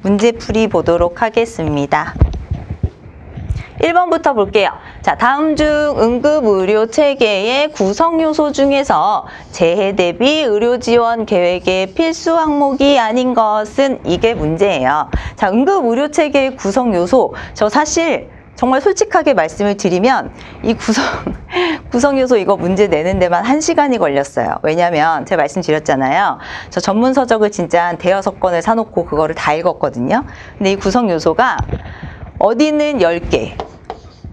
문제풀이 보도록 하겠습니다. 1번부터 볼게요. 자, 다음 중 응급의료 체계의 구성 요소 중에서 재해 대비 의료 지원 계획의 필수 항목이 아닌 것은 이게 문제예요. 자, 응급의료 체계의 구성 요소. 저 사실 정말 솔직하게 말씀을 드리면 이 구성 요소 이거 문제 내는 데만 1시간이 걸렸어요. 왜냐면 제가 말씀드렸잖아요. 저 전문 서적을 진짜 한 대여섯 권을 사놓고 그거를 다 읽었거든요. 근데 이 구성 요소가 어디는 10개,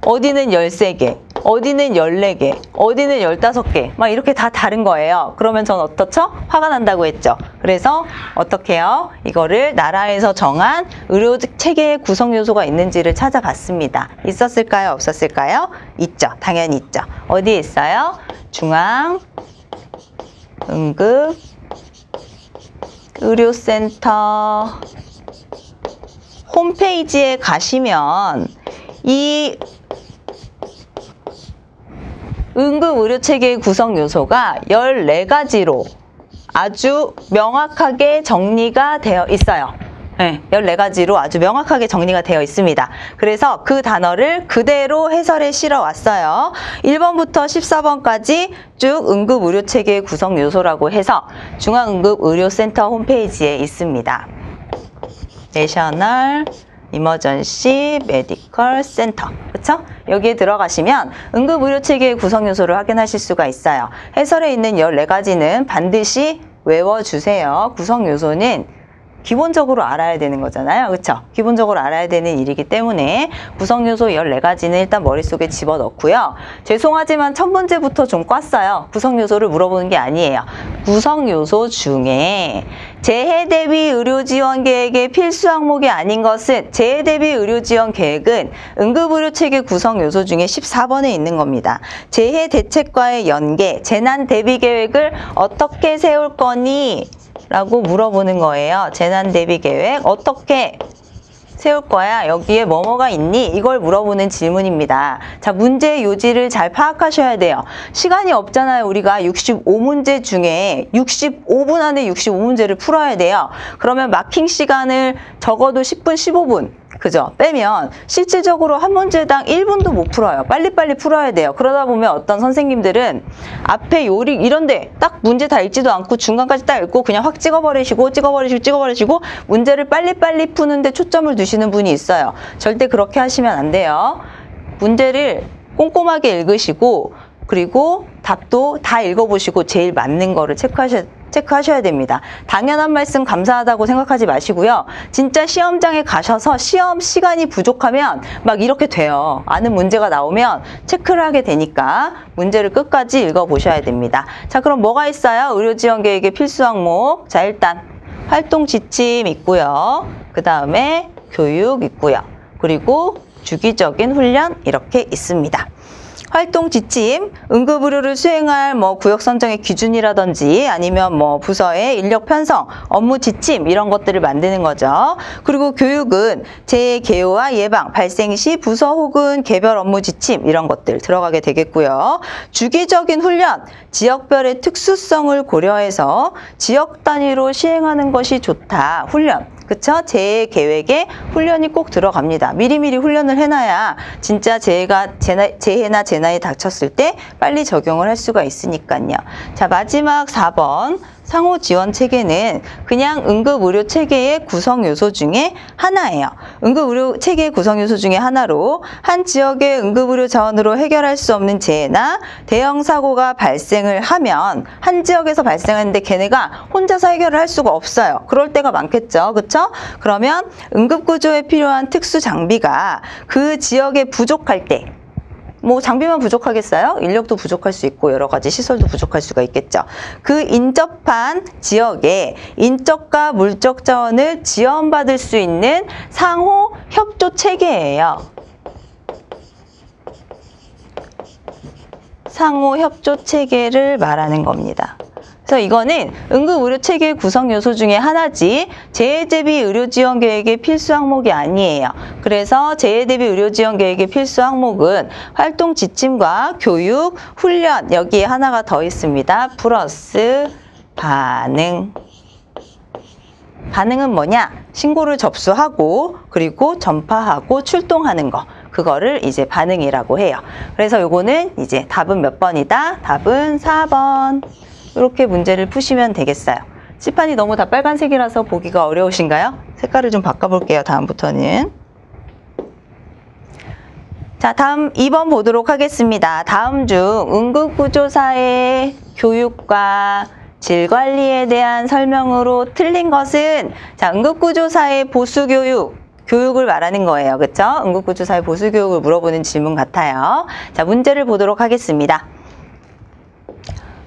어디는 13개, 어디는 14개, 어디는 15개 막 이렇게 다 다른 거예요. 그러면 전 어떻죠? 화가 난다고 했죠. 그래서 어떻게 해요? 이거를 나라에서 정한 의료 체계의 구성 요소가 있는지를 찾아봤습니다. 있었을까요? 없었을까요? 있죠. 당연히 있죠. 어디에 있어요? 중앙 응급 의료센터 홈페이지에 가시면 이 응급의료체계의 구성 요소가 14가지로 아주 명확하게 정리가 되어 있어요. 네, 14가지로 아주 명확하게 정리가 되어 있습니다. 그래서 그 단어를 그대로 해설에 실어 왔어요. 1번부터 14번까지 쭉 응급의료체계의 구성 요소라고 해서 중앙응급의료센터 홈페이지에 있습니다. 내셔널 이머전시 메디컬 센터. 그쵸? 여기에 들어가시면 응급의료체계의 구성 요소를 확인하실 수가 있어요. 해설에 있는 14가지는 반드시 외워주세요. 구성 요소는 기본적으로 알아야 되는 거잖아요. 그쵸? 기본적으로 알아야 되는 일이기 때문에 구성 요소 14가지는 일단 머릿속에 집어넣고요. 죄송하지만 첫 문제부터 좀 꽈어요. 구성 요소를 물어보는 게 아니에요. 구성 요소 중에 재해 대비 의료 지원 계획의 필수 항목이 아닌 것은 재해 대비 의료 지원 계획은 응급의료 체계 구성 요소 중에 14번에 있는 겁니다. 재해 대책과의 연계, 재난 대비 계획을 어떻게 세울 거니? 라고 물어보는 거예요. 재난 대비 계획 어떻게 세울 거야? 여기에 뭐뭐가 있니? 이걸 물어보는 질문입니다. 자, 문제의 요지를 잘 파악하셔야 돼요. 시간이 없잖아요. 우리가 65문제 중에 65분 안에 65문제를 풀어야 돼요. 그러면 마킹 시간을 적어도 10분, 15분 그죠? 빼면 실질적으로 한 문제당 1분도 못 풀어요. 빨리빨리 풀어야 돼요. 그러다 보면 어떤 선생님들은 앞에 요리 이런데 딱 문제 다 읽지도 않고 중간까지 딱 읽고 그냥 확 찍어버리시고 문제를 빨리빨리 푸는데 초점을 두시는 분이 있어요. 절대 그렇게 하시면 안 돼요. 문제를 꼼꼼하게 읽으시고 그리고 답도 다 읽어보시고 제일 맞는 거를 체크하셔야 됩니다. 당연한 말씀 감사하다고 생각하지 마시고요. 진짜 시험장에 가셔서 시험 시간이 부족하면 막 이렇게 돼요. 아는 문제가 나오면 체크를 하게 되니까 문제를 끝까지 읽어보셔야 됩니다. 자, 그럼 뭐가 있어요? 의료지원계획의 필수 항목. 자, 일단 활동 지침 있고요. 그 다음에 교육 있고요. 그리고 주기적인 훈련 이렇게 있습니다. 활동 지침, 응급의료를 수행할 구역 선정의 기준이라든지 아니면 부서의 인력 편성, 업무 지침 이런 것들을 만드는 거죠. 그리고 교육은 재해 개요와 예방, 발생 시 부서 혹은 개별 업무 지침 이런 것들 들어가게 되겠고요. 주기적인 훈련, 지역별의 특수성을 고려해서 지역 단위로 시행하는 것이 좋다. 훈련. 그쵸? 재해 계획에 훈련이 꼭 들어갑니다. 미리미리 훈련을 해놔야 진짜 재해나 재난이 닥쳤을 때 빨리 적용을 할 수가 있으니까요. 자, 마지막 4번. 상호 지원 체계는 그냥 응급의료 체계의 구성 요소 중에 하나예요. 응급의료 체계의 구성 요소 중에 하나로 한 지역의 응급의료 자원으로 해결할 수 없는 재해나 대형 사고가 발생을 하면 한 지역에서 발생하는데 걔네가 혼자서 해결을 할 수가 없어요. 그럴 때가 많겠죠. 그렇죠? 그러면 응급구조에 필요한 특수 장비가 그 지역에 부족할 때 장비만 부족하겠어요? 인력도 부족할 수 있고 여러 가지 시설도 부족할 수가 있겠죠. 그 인접한 지역에 인적과 물적 자원을 지원받을 수 있는 상호 협조 체계예요. 상호 협조 체계를 말하는 겁니다. 그래서 이거는 응급의료체계 구성 요소 중에 하나지 재해 대비 의료지원 계획의 필수 항목이 아니에요. 그래서 재해 대비 의료지원 계획의 필수 항목은 활동 지침과 교육, 훈련 여기에 하나가 더 있습니다. 플러스 반응. 반응은 뭐냐? 신고를 접수하고 그리고 전파하고 출동하는 거. 그거를 이제 반응이라고 해요. 그래서 요거는 이제 답은 몇 번이다? 답은 4번. 이렇게 문제를 푸시면 되겠어요. 칠판이 너무 다 빨간색이라서 보기가 어려우신가요? 색깔을 좀 바꿔볼게요. 다음부터는. 자, 다음 2번 보도록 하겠습니다. 다음 중 응급구조사의 교육과 질관리에 대한 설명으로 틀린 것은, 자, 응급구조사의 보수교육을 말하는 거예요. 그쵸? 응급구조사의 보수교육을 물어보는 질문 같아요. 자, 문제를 보도록 하겠습니다.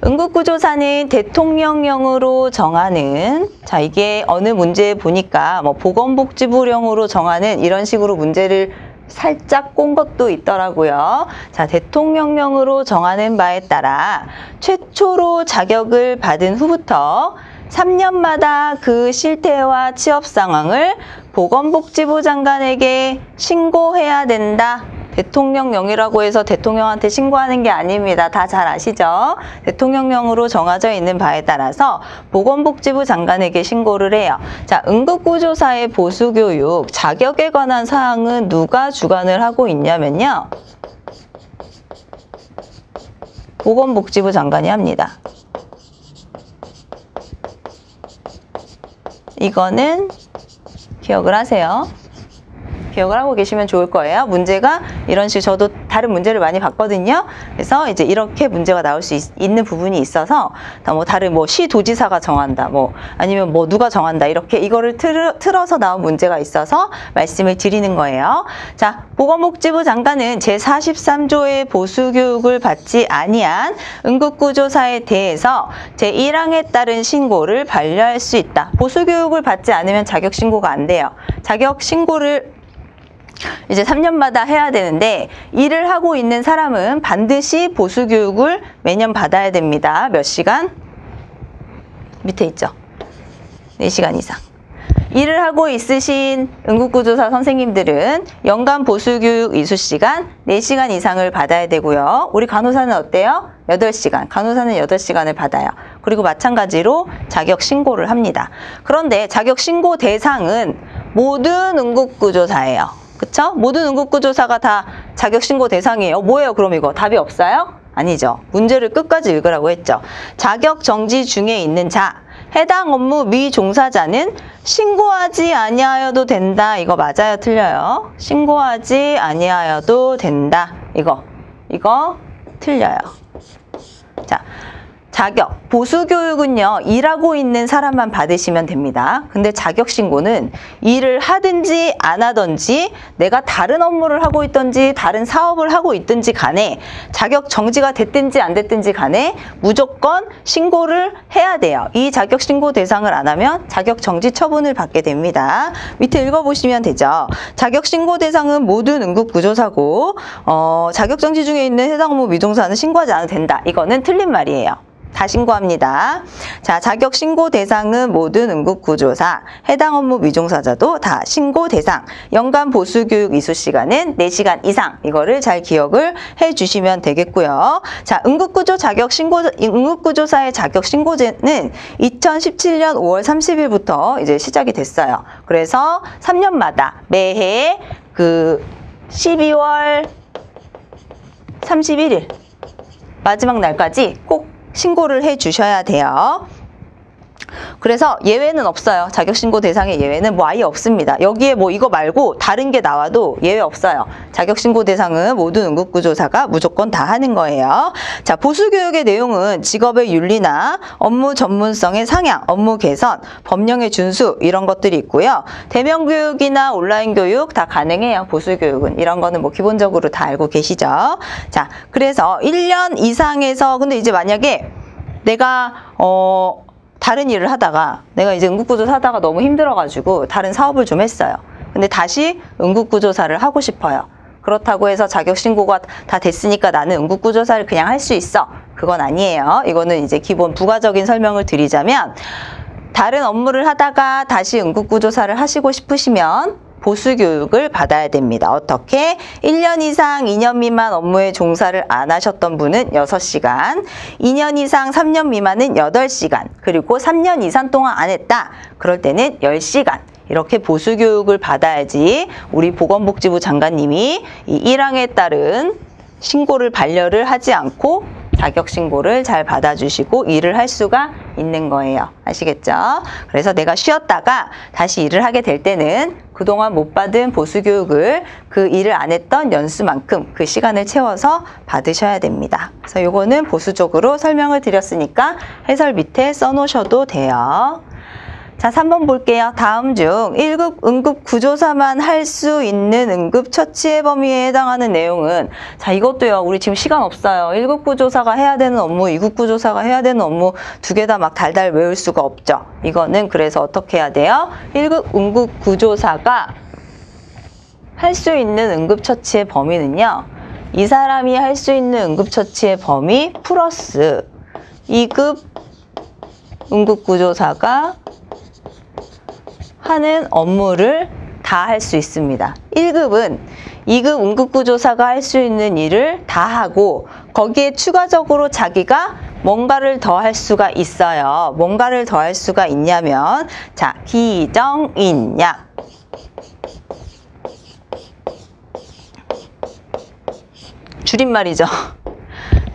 응급구조사는 대통령령으로 정하는, 자, 이게 어느 문제에 보니까 뭐 보건복지부령으로 정하는 이런 식으로 문제를 살짝 꼰 것도 있더라고요. 자, 대통령령으로 정하는 바에 따라 최초로 자격을 받은 후부터 3년마다 그 실태와 취업 상황을 보건복지부 장관에게 신고해야 된다. 대통령령이라고 해서 대통령한테 신고하는 게 아닙니다. 다 잘 아시죠? 대통령령으로 정해져 있는 바에 따라서 보건복지부 장관에게 신고를 해요. 자, 응급구조사의 보수교육, 자격에 관한 사항은 누가 주관을 하고 있냐면요. 보건복지부 장관이 합니다. 이거는 기억을 하세요. 기억을 하고 계시면 좋을 거예요. 문제가 이런 식으로 저도 다른 문제를 많이 봤거든요. 그래서 이제 이렇게 문제가 나올 수 있는 부분이 있어서 뭐 다른 뭐 시도지사가 정한다, 뭐 아니면 뭐 누가 정한다, 이렇게 이거를 틀어서 나온 문제가 있어서 말씀을 드리는 거예요. 자, 보건복지부 장관은 제43조의 보수교육을 받지 아니한 응급구조사에 대해서 제1항에 따른 신고를 반려할 수 있다. 보수교육을 받지 않으면 자격신고가 안 돼요. 자격신고를 이제 3년마다 해야 되는데, 일을 하고 있는 사람은 반드시 보수교육을 매년 받아야 됩니다. 몇 시간? 밑에 있죠. 4시간 이상. 일을 하고 있으신 응급구조사 선생님들은 연간 보수교육 이수시간 4시간 이상을 받아야 되고요. 우리 간호사는 어때요? 8시간. 간호사는 8시간을 받아요. 그리고 마찬가지로 자격 신고를 합니다. 그런데 자격 신고 대상은 모든 응급구조사예요. 그쵸? 모든 응급구조사가 다 자격신고 대상이에요. 뭐예요? 그럼 이거 답이 없어요? 아니죠. 문제를 끝까지 읽으라고 했죠. 자격 정지 중에 있는 자, 해당 업무 미종사자는 신고하지 아니하여도 된다. 이거 맞아요? 틀려요? 신고하지 아니하여도 된다. 이거 틀려요. 자, 자격, 보수교육은요, 일하고 있는 사람만 받으시면 됩니다. 근데 자격신고는 일을 하든지 안 하든지 내가 다른 업무를 하고 있든지 다른 사업을 하고 있든지 간에 자격 정지가 됐든지 안 됐든지 간에 무조건 신고를 해야 돼요. 이 자격신고 대상을 안 하면 자격정지 처분을 받게 됩니다. 밑에 읽어보시면 되죠. 자격신고 대상은 모든 응급구조사고 자격정지 중에 있는 해당 업무 미종사는 신고하지 않아도 된다. 이거는 틀린 말이에요. 다 신고합니다. 자, 자격 신고 대상은 모든 응급구조사, 해당 업무 미종사자도 다 신고 대상. 연간 보수교육 이수 시간은 4시간 이상. 이거를 잘 기억을 해주시면 되겠고요. 자, 응급구조사의 자격 신고제는 2017년 5월 30일부터 이제 시작이 됐어요. 그래서 3년마다 매해 그 12월 31일 마지막 날까지 꼭 신고를 해 주셔야 돼요. 그래서 예외는 없어요. 자격신고 대상의 예외는 뭐 아예 없습니다. 여기에 뭐 이거 말고 다른 게 나와도 예외 없어요. 자격신고 대상은 모든 응급구조사가 무조건 다 하는 거예요. 자, 보수교육의 내용은 직업의 윤리나 업무 전문성의 상향, 업무 개선, 법령의 준수 이런 것들이 있고요. 대면 교육이나 온라인 교육 다 가능해요. 보수교육은. 이런 거는 뭐 기본적으로 다 알고 계시죠. 자, 그래서 1년 이상에서 근데 이제 만약에 내가 다른 일을 하다가 내가 이제 응급구조사 하다가 너무 힘들어가지고 다른 사업을 좀 했어요. 근데 다시 응급구조사를 하고 싶어요. 그렇다고 해서 자격신고가 다 됐으니까 나는 응급구조사를 그냥 할 수 있어. 그건 아니에요. 이거는 이제 기본 부가적인 설명을 드리자면 다른 업무를 하다가 다시 응급구조사를 하시고 싶으시면 보수교육을 받아야 됩니다. 어떻게? 1년 이상 2년 미만 업무에 종사를 안 하셨던 분은 6시간, 2년 이상 3년 미만은 8시간, 그리고 3년 이상 동안 안 했다. 그럴 때는 10시간. 이렇게 보수교육을 받아야지 우리 보건복지부 장관님이 이 1항에 따른 신고를 반려를 하지 않고 자격신고를 잘 받아주시고 일을 할 수가 있는 거예요. 아시겠죠? 그래서 내가 쉬었다가 다시 일을 하게 될 때는 그동안 못 받은 보수교육을 그 일을 안 했던 연수만큼 그 시간을 채워서 받으셔야 됩니다. 그래서 요거는 보수적으로 설명을 드렸으니까 해설 밑에 써놓으셔도 돼요. 자, 3번 볼게요. 다음 중 1급 응급구조사만 할 수 있는 응급처치의 범위에 해당하는 내용은, 자, 이것도요. 우리 지금 시간 없어요. 1급 구조사가 해야 되는 업무, 2급 구조사가 해야 되는 업무 두 개 다 막 달달 외울 수가 없죠. 이거는 그래서 어떻게 해야 돼요? 1급 응급구조사가 할 수 있는 응급처치의 범위는요. 이 사람이 할 수 있는 응급처치의 범위 플러스 2급 응급구조사가 하는 업무를 다 할 수 있습니다. 1급은 2급 응급구조사가 할 수 있는 일을 다 하고 거기에 추가적으로 자기가 뭔가를 더 할 수가 있어요. 뭔가를 더 할 수가 있냐면, 자, 기정인약. 줄임말이죠.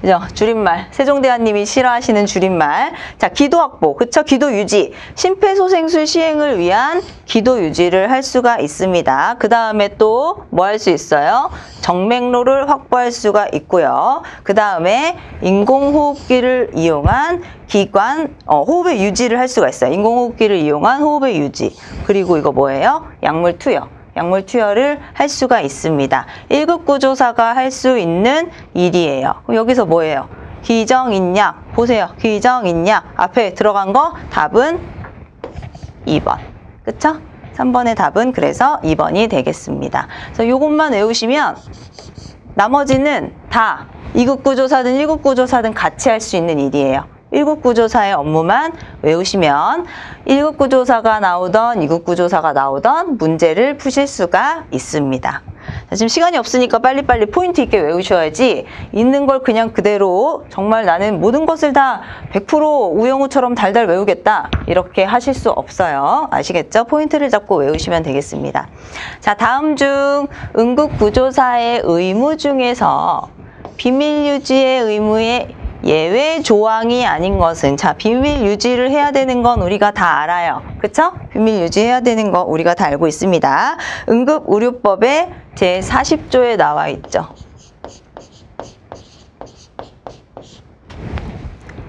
그죠? 줄임말. 세종대왕님이 싫어하시는 줄임말. 자, 기도 확보. 그쵸? 기도 유지. 심폐소생술 시행을 위한 기도 유지를 할 수가 있습니다. 그 다음에 또 뭐 할 수 있어요? 정맥로를 확보할 수가 있고요. 그 다음에 인공호흡기를 이용한 기관, 호흡의 유지를 할 수가 있어요. 인공호흡기를 이용한 호흡의 유지. 그리고 이거 뭐예요? 약물 투여. 약물 투여를 할 수가 있습니다. 1급 구조사가 할 수 있는 일이에요. 그럼 여기서 뭐예요? 기정인약. 보세요. 기정인약. 앞에 들어간 거 답은 2번. 그쵸? 3번의 답은 그래서 2번이 되겠습니다. 그래서 요것만 외우시면 나머지는 다 2급 구조사든 1급 구조사든 같이 할 수 있는 일이에요. 1급 구조사의 업무만 외우시면 1급 구조사가 나오던 2급 구조사가 나오던 문제를 푸실 수가 있습니다. 자, 지금 시간이 없으니까 빨리빨리 포인트 있게 외우셔야지 있는 걸 그냥 그대로 정말 나는 모든 것을 다 100% 우영우처럼 달달 외우겠다 이렇게 하실 수 없어요. 아시겠죠? 포인트를 잡고 외우시면 되겠습니다. 자, 다음 중 응급구조사의 의무 중에서 비밀유지의 의무에 예외 조항이 아닌 것은, 자, 비밀 유지를 해야 되는 건 우리가 다 알아요. 그쵸? 비밀 유지해야 되는 거 우리가 다 알고 있습니다. 응급의료법의 제40조에 나와 있죠.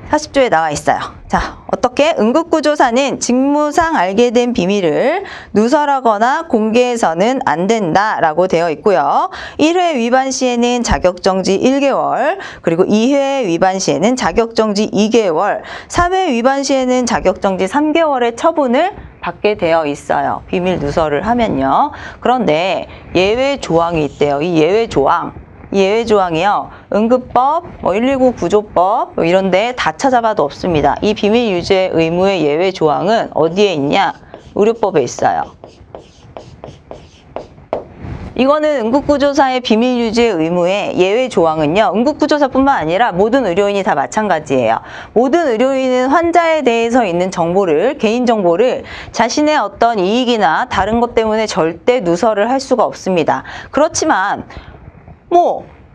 40조에 나와 있어요. 자, 어떻게? 응급구조사는 직무상 알게 된 비밀을 누설하거나 공개해서는 안 된다라고 되어 있고요. 1회 위반 시에는 자격정지 1개월, 그리고 2회 위반 시에는 자격정지 2개월, 3회 위반 시에는 자격정지 3개월의 처분을 받게 되어 있어요. 비밀 누설을 하면요. 그런데 예외 조항이 있대요. 이 예외 조항. 이 예외 조항이요. 응급법, 119 구조법 이런 데 다 찾아봐도 없습니다. 이 비밀 유지의 의무의 예외 조항은 어디에 있냐? 의료법에 있어요. 이거는 응급구조사의 비밀 유지의 의무의 예외 조항은요. 응급구조사뿐만 아니라 모든 의료인이 다 마찬가지예요. 모든 의료인은 환자에 대해서 있는 정보를, 개인정보를 자신의 어떤 이익이나 다른 것 때문에 절대 누설을 할 수가 없습니다. 그렇지만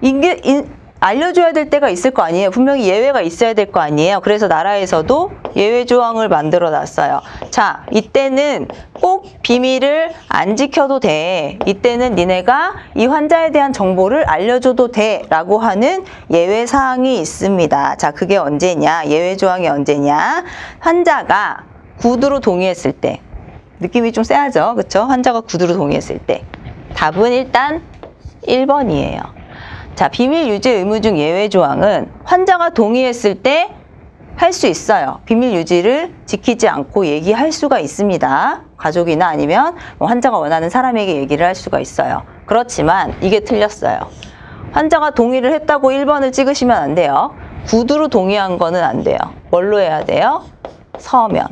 이게 알려줘야 될 때가 있을 거 아니에요. 분명히 예외가 있어야 될 거 아니에요. 그래서 나라에서도 예외 조항을 만들어 놨어요. 자, 이때는 꼭 비밀을 안 지켜도 돼. 이때는 니네가 이 환자에 대한 정보를 알려줘도 돼 라고 하는 예외 사항이 있습니다. 자, 그게 언제냐? 예외 조항이 언제냐? 환자가 구두로 동의했을 때. 느낌이 좀 쎄하죠? 그쵸? 환자가 구두로 동의했을 때. 답은 일단 1번이에요. 자, 비밀 유지 의무 중 예외 조항은 환자가 동의했을 때 할 수 있어요. 비밀 유지를 지키지 않고 얘기할 수가 있습니다. 가족이나 아니면 환자가 원하는 사람에게 얘기를 할 수가 있어요. 그렇지만 이게 틀렸어요. 환자가 동의를 했다고 1번을 찍으시면 안 돼요. 구두로 동의한 거는 안 돼요. 뭘로 해야 돼요? 서면.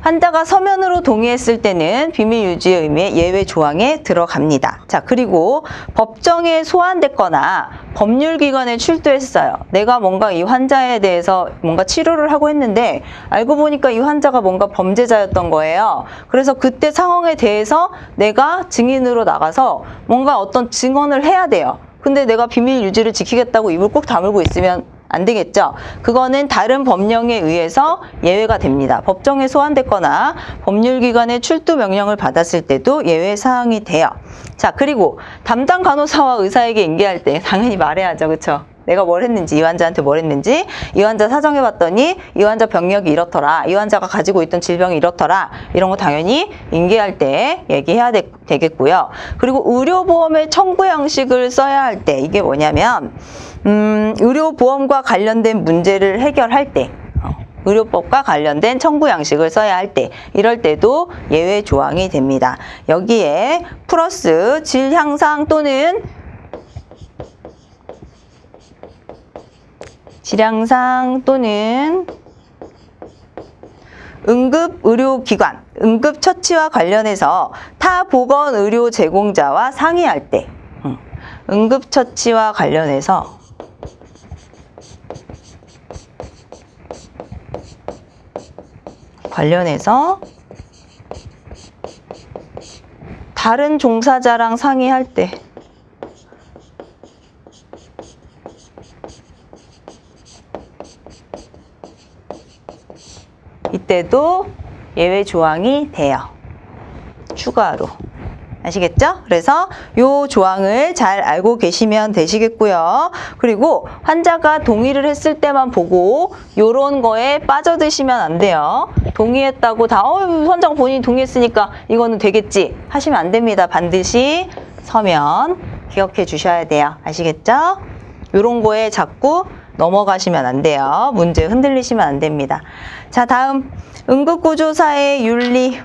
환자가 서면으로 동의했을 때는 비밀 유지의 의미의 예외 조항에 들어갑니다. 자, 그리고 법정에 소환됐거나 법률기관에 출두했어요. 내가 뭔가 이 환자에 대해서 뭔가 치료를 하고 했는데 알고 보니까 이 환자가 뭔가 범죄자였던 거예요. 그래서 그때 상황에 대해서 내가 증인으로 나가서 뭔가 어떤 증언을 해야 돼요. 근데 내가 비밀 유지를 지키겠다고 입을 꼭 다물고 있으면 안 되겠죠. 그거는 다른 법령에 의해서 예외가 됩니다. 법정에 소환됐거나 법률기관에 출두 명령을 받았을 때도 예외 사항이 돼요. 자, 그리고 담당 간호사와 의사에게 인계할 때 당연히 말해야죠. 그렇죠? 내가 뭘 했는지, 이 환자한테 뭘 했는지, 이 환자 사정해봤더니 이 환자 병력이 이렇더라, 이 환자가 가지고 있던 질병이 이렇더라, 이런 거 당연히 인계할 때 얘기해야 되겠고요. 그리고 의료보험의 청구 양식을 써야 할 때 이게 뭐냐면 의료보험과 관련된 문제를 해결할 때 의료법과 관련된 청구 양식을 써야 할 때 이럴 때도 예외 조항이 됩니다. 여기에 플러스 질 향상 또는 질향상 또는 응급의료기관, 응급처치와 관련해서 타 보건의료 제공자와 상의할 때 응급처치와 관련해서 다른 종사자랑 상의할 때 이때도 예외 조항이 돼요. 추가로. 아시겠죠? 그래서 요 조항을 잘 알고 계시면 되시겠고요. 그리고 환자가 동의를 했을 때만 보고 요런 거에 빠져드시면 안 돼요. 동의했다고 다 환자가 본인이 동의했으니까 이거는 되겠지 하시면 안 됩니다. 반드시 서면 기억해 주셔야 돼요. 아시겠죠? 요런 거에 자꾸 넘어가시면 안 돼요. 문제 흔들리시면 안 됩니다. 자, 다음 응급구조사의 윤리.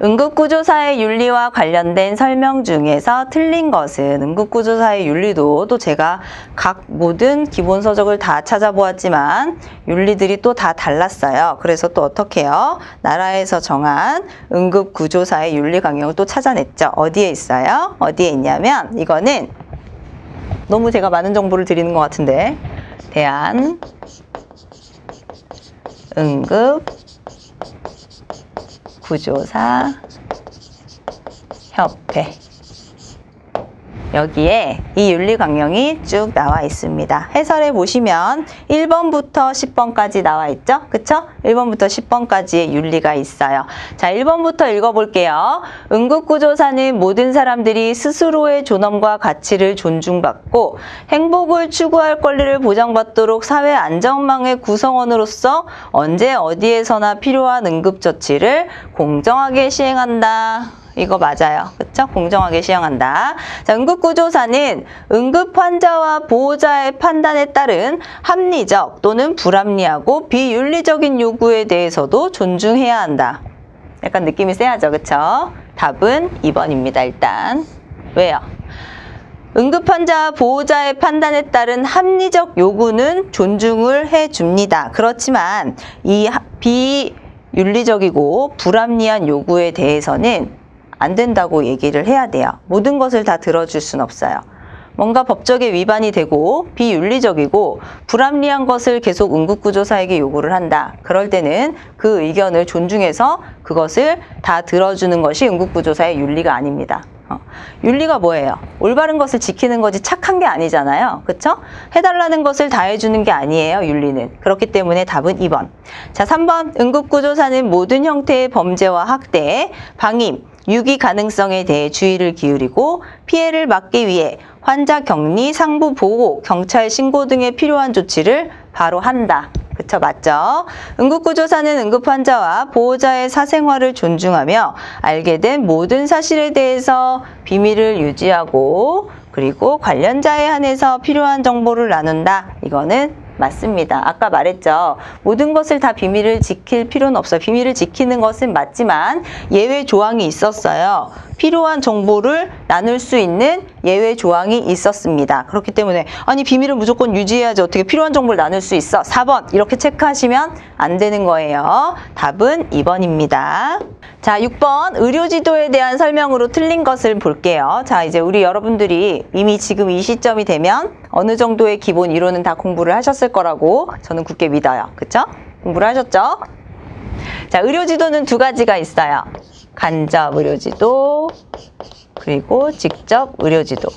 응급구조사의 윤리와 관련된 설명 중에서 틀린 것은 응급구조사의 윤리도 또 제가 각 모든 기본서적을 다 찾아보았지만 윤리들이 또 다 달랐어요. 그래서 또 어떻게 해요? 나라에서 정한 응급구조사의 윤리 강령을 또 찾아냈죠. 어디에 있어요? 어디에 있냐면 이거는 너무 제가 많은 정보를 드리는 것 같은데 대한 응급구조사 협회 여기에 이 윤리 강령이 쭉 나와 있습니다. 해설해 보시면 1번부터 10번까지 나와 있죠? 그쵸? 1번부터 10번까지의 윤리가 있어요. 자, 1번부터 읽어볼게요. 응급구조사는 모든 사람들이 스스로의 존엄과 가치를 존중받고 행복을 추구할 권리를 보장받도록 사회 안전망의 구성원으로서 언제 어디에서나 필요한 응급처치를 공정하게 시행한다. 이거 맞아요. 그쵸? 공정하게 시행한다. 자, 응급구조사는 응급환자와 보호자의 판단에 따른 합리적 또는 불합리하고 비윤리적인 요구에 대해서도 존중해야 한다. 약간 느낌이 세하죠. 그쵸? 답은 2번입니다. 일단. 왜요? 응급환자와 보호자의 판단에 따른 합리적 요구는 존중을 해줍니다. 그렇지만 이 비윤리적이고 불합리한 요구에 대해서는 안 된다고 얘기를 해야 돼요. 모든 것을 다 들어줄 순 없어요. 뭔가 법적에 위반이 되고 비윤리적이고 불합리한 것을 계속 응급구조사에게 요구를 한다. 그럴 때는 그 의견을 존중해서 그것을 다 들어주는 것이 응급구조사의 윤리가 아닙니다. 윤리가 뭐예요? 올바른 것을 지키는 거지 착한 게 아니잖아요. 그쵸? 해달라는 것을 다 해주는 게 아니에요. 윤리는. 그렇기 때문에 답은 2번. 자, 3번. 응급구조사는 모든 형태의 범죄와 학대, 방임, 유기 가능성에 대해 주의를 기울이고 피해를 막기 위해 환자 격리, 상부 보호, 경찰 신고 등의 필요한 조치를 바로 한다. 그쵸? 맞죠? 응급구조사는 응급환자와 보호자의 사생활을 존중하며 알게 된 모든 사실에 대해서 비밀을 유지하고 그리고 관련자에 한해서 필요한 정보를 나눈다. 이거는 맞습니다. 아까 말했죠. 모든 것을 다 비밀을 지킬 필요는 없어요. 비밀을 지키는 것은 맞지만 예외 조항이 있었어요. 필요한 정보를 나눌 수 있는 예외 조항이 있었습니다. 그렇기 때문에 아니 비밀을 무조건 유지해야지 어떻게 필요한 정보를 나눌 수 있어? 4번 이렇게 체크하시면 안 되는 거예요. 답은 2번입니다. 자, 6번 의료지도에 대한 설명으로 틀린 것을 볼게요. 자, 이제 우리 여러분들이 이미 지금 이 시점이 되면 어느 정도의 기본 이론은 다 공부를 하셨을 거라고 저는 굳게 믿어요. 그쵸? 공부를 하셨죠? 자, 의료지도는 두 가지가 있어요. 간접 의료지도 그리고 직접 의료지도.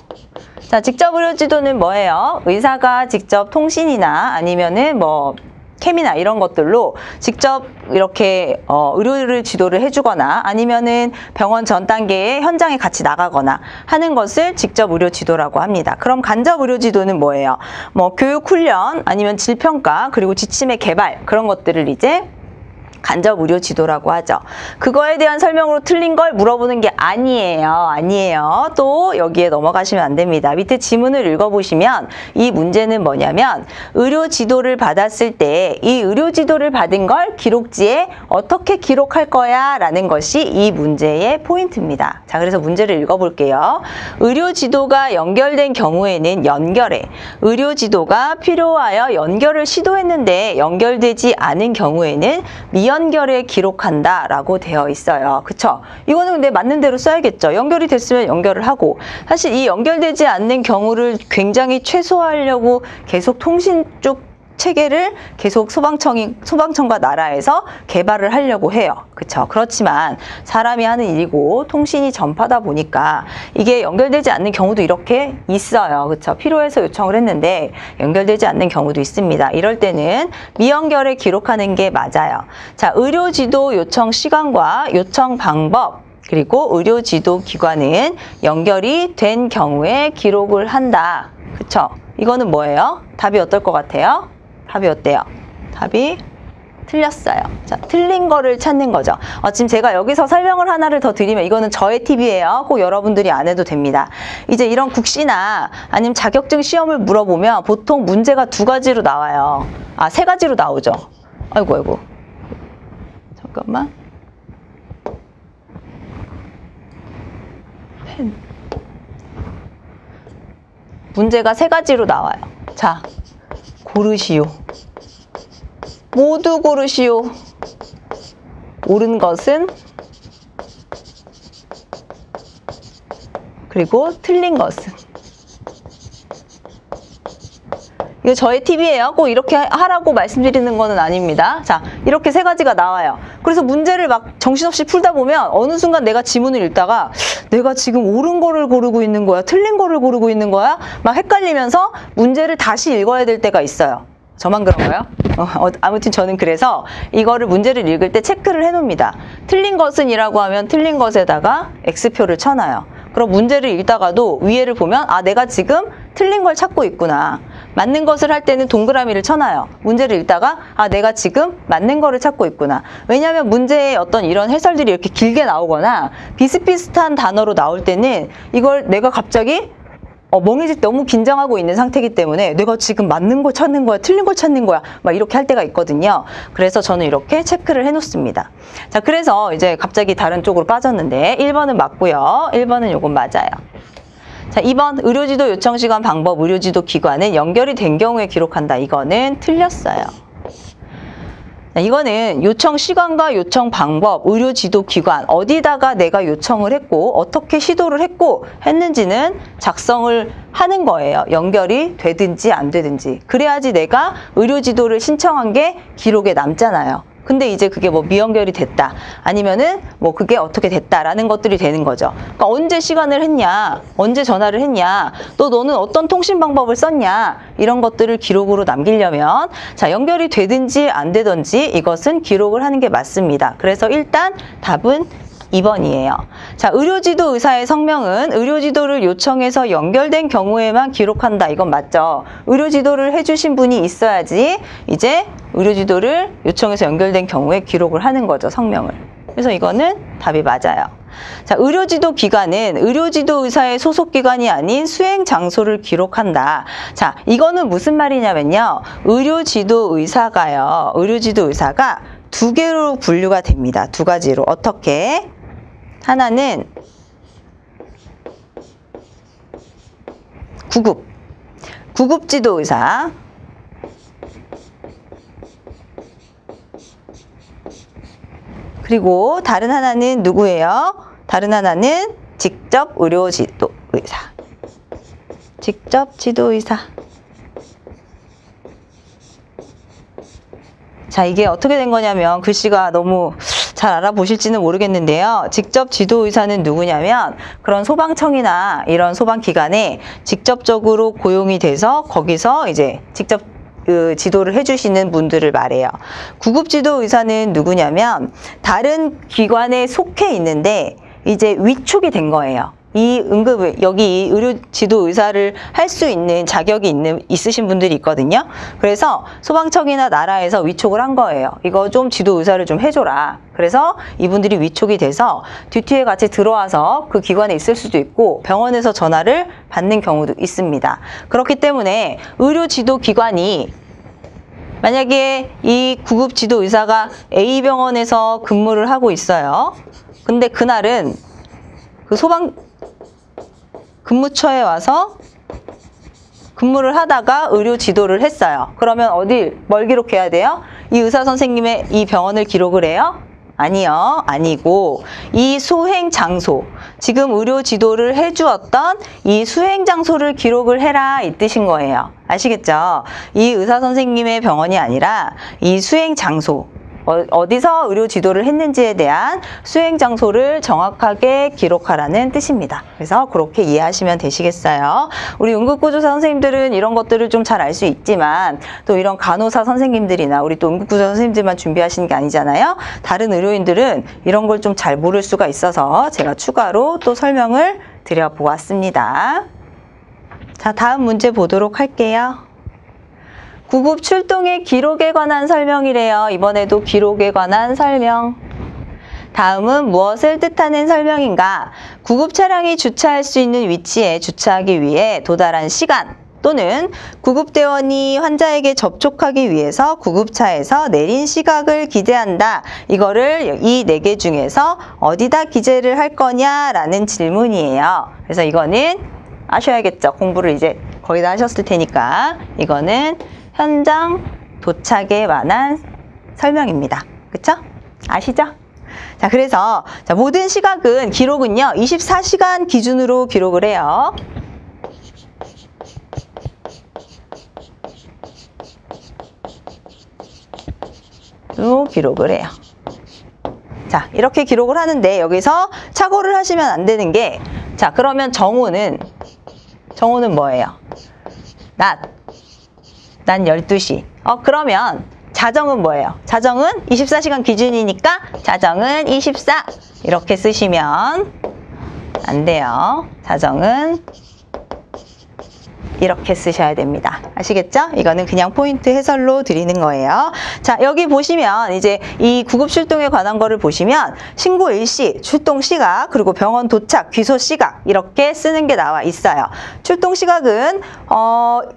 자, 직접 의료지도는 뭐예요? 의사가 직접 통신이나 아니면은 뭐 캠이나 이런 것들로 직접 이렇게 의료를 지도를 해주거나 아니면은 병원 전 단계에 현장에 같이 나가거나 하는 것을 직접 의료 지도라고 합니다. 그럼 간접 의료 지도는 뭐예요? 뭐 교육 훈련 아니면 질평가 그리고 지침의 개발 그런 것들을 이제 간접 의료 지도라고 하죠. 그거에 대한 설명으로 틀린 걸 물어보는 게 아니에요. 또 여기에 넘어가시면 안 됩니다. 밑에 지문을 읽어보시면 이 문제는 뭐냐면 의료 지도를 받았을 때 이 의료 지도를 받은 걸 기록지에 어떻게 기록할 거야 라는 것이 이 문제의 포인트입니다. 자, 그래서 문제를 읽어볼게요. 의료 지도가 연결된 경우에는 연결해. 의료 지도가 필요하여 연결을 시도했는데 연결되지 않은 경우에는 미연결에 기록한다 라고 되어 있어요. 그쵸? 이거는 근데 맞는 대로 써야겠죠. 연결이 됐으면 연결을 하고 사실 이 연결되지 않는 경우를 굉장히 최소화하려고 계속 통신 쪽 체계를 계속 소방청과 나라에서 개발을 하려고 해요. 그쵸? 그렇지만 사람이 하는 일이고 통신이 전파다 보니까 이게 연결되지 않는 경우도 이렇게 있어요. 그쵸? 필요해서 요청을 했는데 연결되지 않는 경우도 있습니다. 이럴 때는 미연결에 기록하는 게 맞아요. 자, 의료지도 요청 시간과 요청 방법 그리고 의료지도 기관은 연결이 된 경우에 기록을 한다. 그쵸? 이거는 뭐예요? 답이 어떨 것 같아요? 답이 어때요? 답이 틀렸어요. 자, 틀린 거를 찾는 거죠. 지금 제가 여기서 설명을 하나를 더 드리면 이거는 저의 팁이에요. 꼭 여러분들이 안 해도 됩니다. 이제 이런 국시나 아니면 자격증 시험을 물어보면 보통 문제가 두 가지로 나와요. 세 가지로 나오죠. 아이고. 잠깐만. 펜. 문제가 세 가지로 나와요. 자. 고르시오. 모두 고르시오. 옳은 것은 그리고 틀린 것은. 이거 저의 팁이에요. 꼭 이렇게 하라고 말씀드리는 거는 아닙니다. 자, 이렇게 세 가지가 나와요. 그래서 문제를 막 정신없이 풀다 보면 어느 순간 내가 지문을 읽다가 내가 지금 옳은 거를 고르고 있는 거야? 틀린 거를 고르고 있는 거야? 막 헷갈리면서 문제를 다시 읽어야 될 때가 있어요. 저만 그런가요? 아무튼 저는 그래서 이거를 문제를 읽을 때 체크를 해놓습니다. 틀린 것은 이라고 하면 틀린 것에다가 X표를 쳐놔요. 그럼 문제를 읽다가도 위에를 보면 내가 지금 틀린 걸 찾고 있구나. 맞는 것을 할 때는 동그라미를 쳐놔요. 문제를 읽다가 내가 지금 맞는 거를 찾고 있구나. 왜냐하면 문제에 어떤 이런 해설들이 이렇게 길게 나오거나 비슷비슷한 단어로 나올 때는 이걸 내가 갑자기 멍해질 때 너무 긴장하고 있는 상태이기 때문에 내가 지금 맞는 걸 찾는 거야, 틀린 걸 찾는 거야 막 이렇게 할 때가 있거든요. 그래서 저는 이렇게 체크를 해놓습니다. 자, 그래서 이제 갑자기 다른 쪽으로 빠졌는데 1번은 맞고요. 1번은 요건 맞아요. 자, 2번 의료지도 요청시간 방법 의료지도 기관은 연결이 된 경우에 기록한다. 이거는 틀렸어요. 이거는 요청 시간과 요청 방법, 의료지도 기관 어디다가 내가 요청을 했고 어떻게 시도를 했고 했는지는 작성을 하는 거예요. 연결이 되든지 안 되든지. 그래야지 내가 의료지도를 신청한 게 기록에 남잖아요. 근데 이제 그게 뭐 미연결이 됐다 아니면은 뭐 그게 어떻게 됐다라는 것들이 되는 거죠. 그러니까 언제 시간을 했냐, 언제 전화를 했냐, 또 너는 어떤 통신 방법을 썼냐 이런 것들을 기록으로 남기려면 자, 연결이 되든지 안 되든지 이것은 기록을 하는 게 맞습니다. 그래서 일단 답은 2번이에요. 자, 의료지도 의사의 성명은 의료지도를 요청해서 연결된 경우에만 기록한다. 이건 맞죠? 의료지도를 해주신 분이 있어야지 이제 의료지도를 요청해서 연결된 경우에 기록을 하는 거죠. 성명을. 그래서 이거는 답이 맞아요. 자, 의료지도 기관은 의료지도 의사의 소속 기관이 아닌 수행 장소를 기록한다. 자, 이거는 무슨 말이냐면요. 의료지도 의사가요. 의료지도 의사가 두 개로 분류가 됩니다. 두 가지로. 어떻게? 하나는 구급지도 의사. 그리고 다른 하나는 누구예요? 다른 하나는 직접 의료지도 의사. 직접 지도의사. 자, 이게 어떻게 된 거냐면 글씨가 너무 잘 알아보실지는 모르겠는데요. 직접 지도의사는 누구냐면 그런 소방청이나 이런 소방기관에 직접적으로 고용이 돼서 거기서 이제 직접 그 지도를 해주시는 분들을 말해요. 구급지도의사는 누구냐면 다른 기관에 속해 있는데 이제 위촉이 된 거예요. 이 여기 의료지도의사를 할 수 있는 자격이 있으신 분들이 있거든요. 그래서 소방청이나 나라에서 위촉을 한 거예요. 이거 좀 지도의사를 좀 해줘라. 그래서 이분들이 위촉이 돼서 듀티에 같이 들어와서 그 기관에 있을 수도 있고 병원에서 전화를 받는 경우도 있습니다. 그렇기 때문에 의료지도기관이 만약에 이 구급지도의사가 A병원에서 근무를 하고 있어요. 근데 그날은 그 소방 근무처에 와서 근무를 하다가 의료 지도를 했어요. 그러면 뭘 기록해야 돼요? 이 의사 선생님의 이 병원을 기록을 해요? 아니요. 아니고 이 수행 장소, 지금 의료 지도를 해주었던 이 수행 장소를 기록을 해라 이 뜻인 거예요. 아시겠죠? 이 의사 선생님의 병원이 아니라 이 수행 장소, 어디서 의료 지도를 했는지에 대한 수행 장소를 정확하게 기록하라는 뜻입니다. 그래서 그렇게 이해하시면 되시겠어요. 우리 응급구조사 선생님들은 이런 것들을 좀 잘 알 수 있지만 또 이런 간호사 선생님들이나 우리 또 응급구조사 선생님들만 준비하시는 게 아니잖아요. 다른 의료인들은 이런 걸 좀 잘 모를 수가 있어서 제가 추가로 또 설명을 드려보았습니다. 자, 다음 문제 보도록 할게요. 구급 출동의 기록에 관한 설명이래요. 이번에도 기록에 관한 설명. 다음은 무엇을 뜻하는 설명인가? 구급 차량이 주차할 수 있는 위치에 주차하기 위해 도달한 시간 또는 구급대원이 환자에게 접촉하기 위해서 구급차에서 내린 시각을 기재한다. 이거를 이 4개 중에서 어디다 기재를 할 거냐라는 질문이에요. 그래서 이거는 아셔야겠죠. 공부를 이제 거의 다 하셨을 테니까. 이거는 현장 도착에 관한 설명입니다. 그쵸? 아시죠? 자, 그래서 모든 시각은 기록은요. 24시간 기준으로 기록을 해요. 로 기록을 해요. 자, 이렇게 기록을 하는데 여기서 착오를 하시면 안 되는 게, 자, 그러면 정오는 뭐예요? 낮 12시. 그러면 자정은 뭐예요? 자정은 24시간 기준이니까 자정은 24 이렇게 쓰시면 안 돼요. 자정은 이렇게 쓰셔야 됩니다. 아시겠죠? 이거는 그냥 포인트 해설로 드리는 거예요. 자, 여기 보시면 이제 이 구급 출동에 관한 거를 보시면 신고 일시, 출동 시각, 그리고 병원 도착, 귀소 시각 이렇게 쓰는 게 나와 있어요. 출동 시각은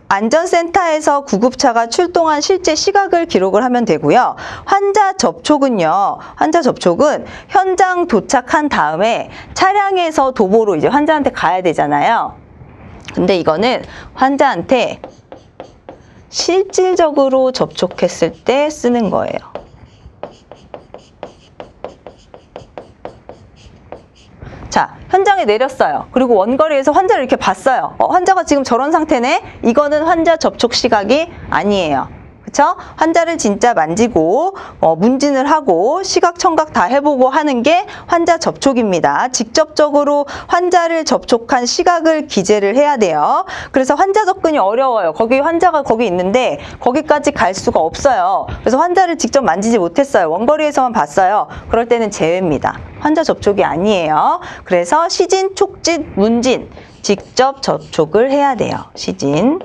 안전센터에서 구급차가 출동한 실제 시각을 기록을 하면 되고요. 환자 접촉은요. 환자 접촉은 현장 도착한 다음에 차량에서 도보로 이제 환자한테 가야 되잖아요. 근데 이거는 환자한테 실질적으로 접촉했을 때 쓰는 거예요. 자, 현장에 내렸어요. 그리고 원거리에서 환자를 이렇게 봤어요. 환자가 지금 저런 상태네? 이거는 환자 접촉 시각이 아니에요. 그쵸? 환자를 진짜 만지고 문진을 하고 시각 청각 다 해보고 하는 게 환자 접촉입니다. 직접적으로 환자를 접촉한 시각을 기재를 해야 돼요. 그래서 환자 접근이 어려워요. 환자가 거기 있는데 거기까지 갈 수가 없어요. 그래서 환자를 직접 만지지 못했어요. 원거리에서만 봤어요. 그럴 때는 제외입니다. 환자 접촉이 아니에요. 그래서 시진, 촉진, 문진 직접 접촉을 해야 돼요. 시진,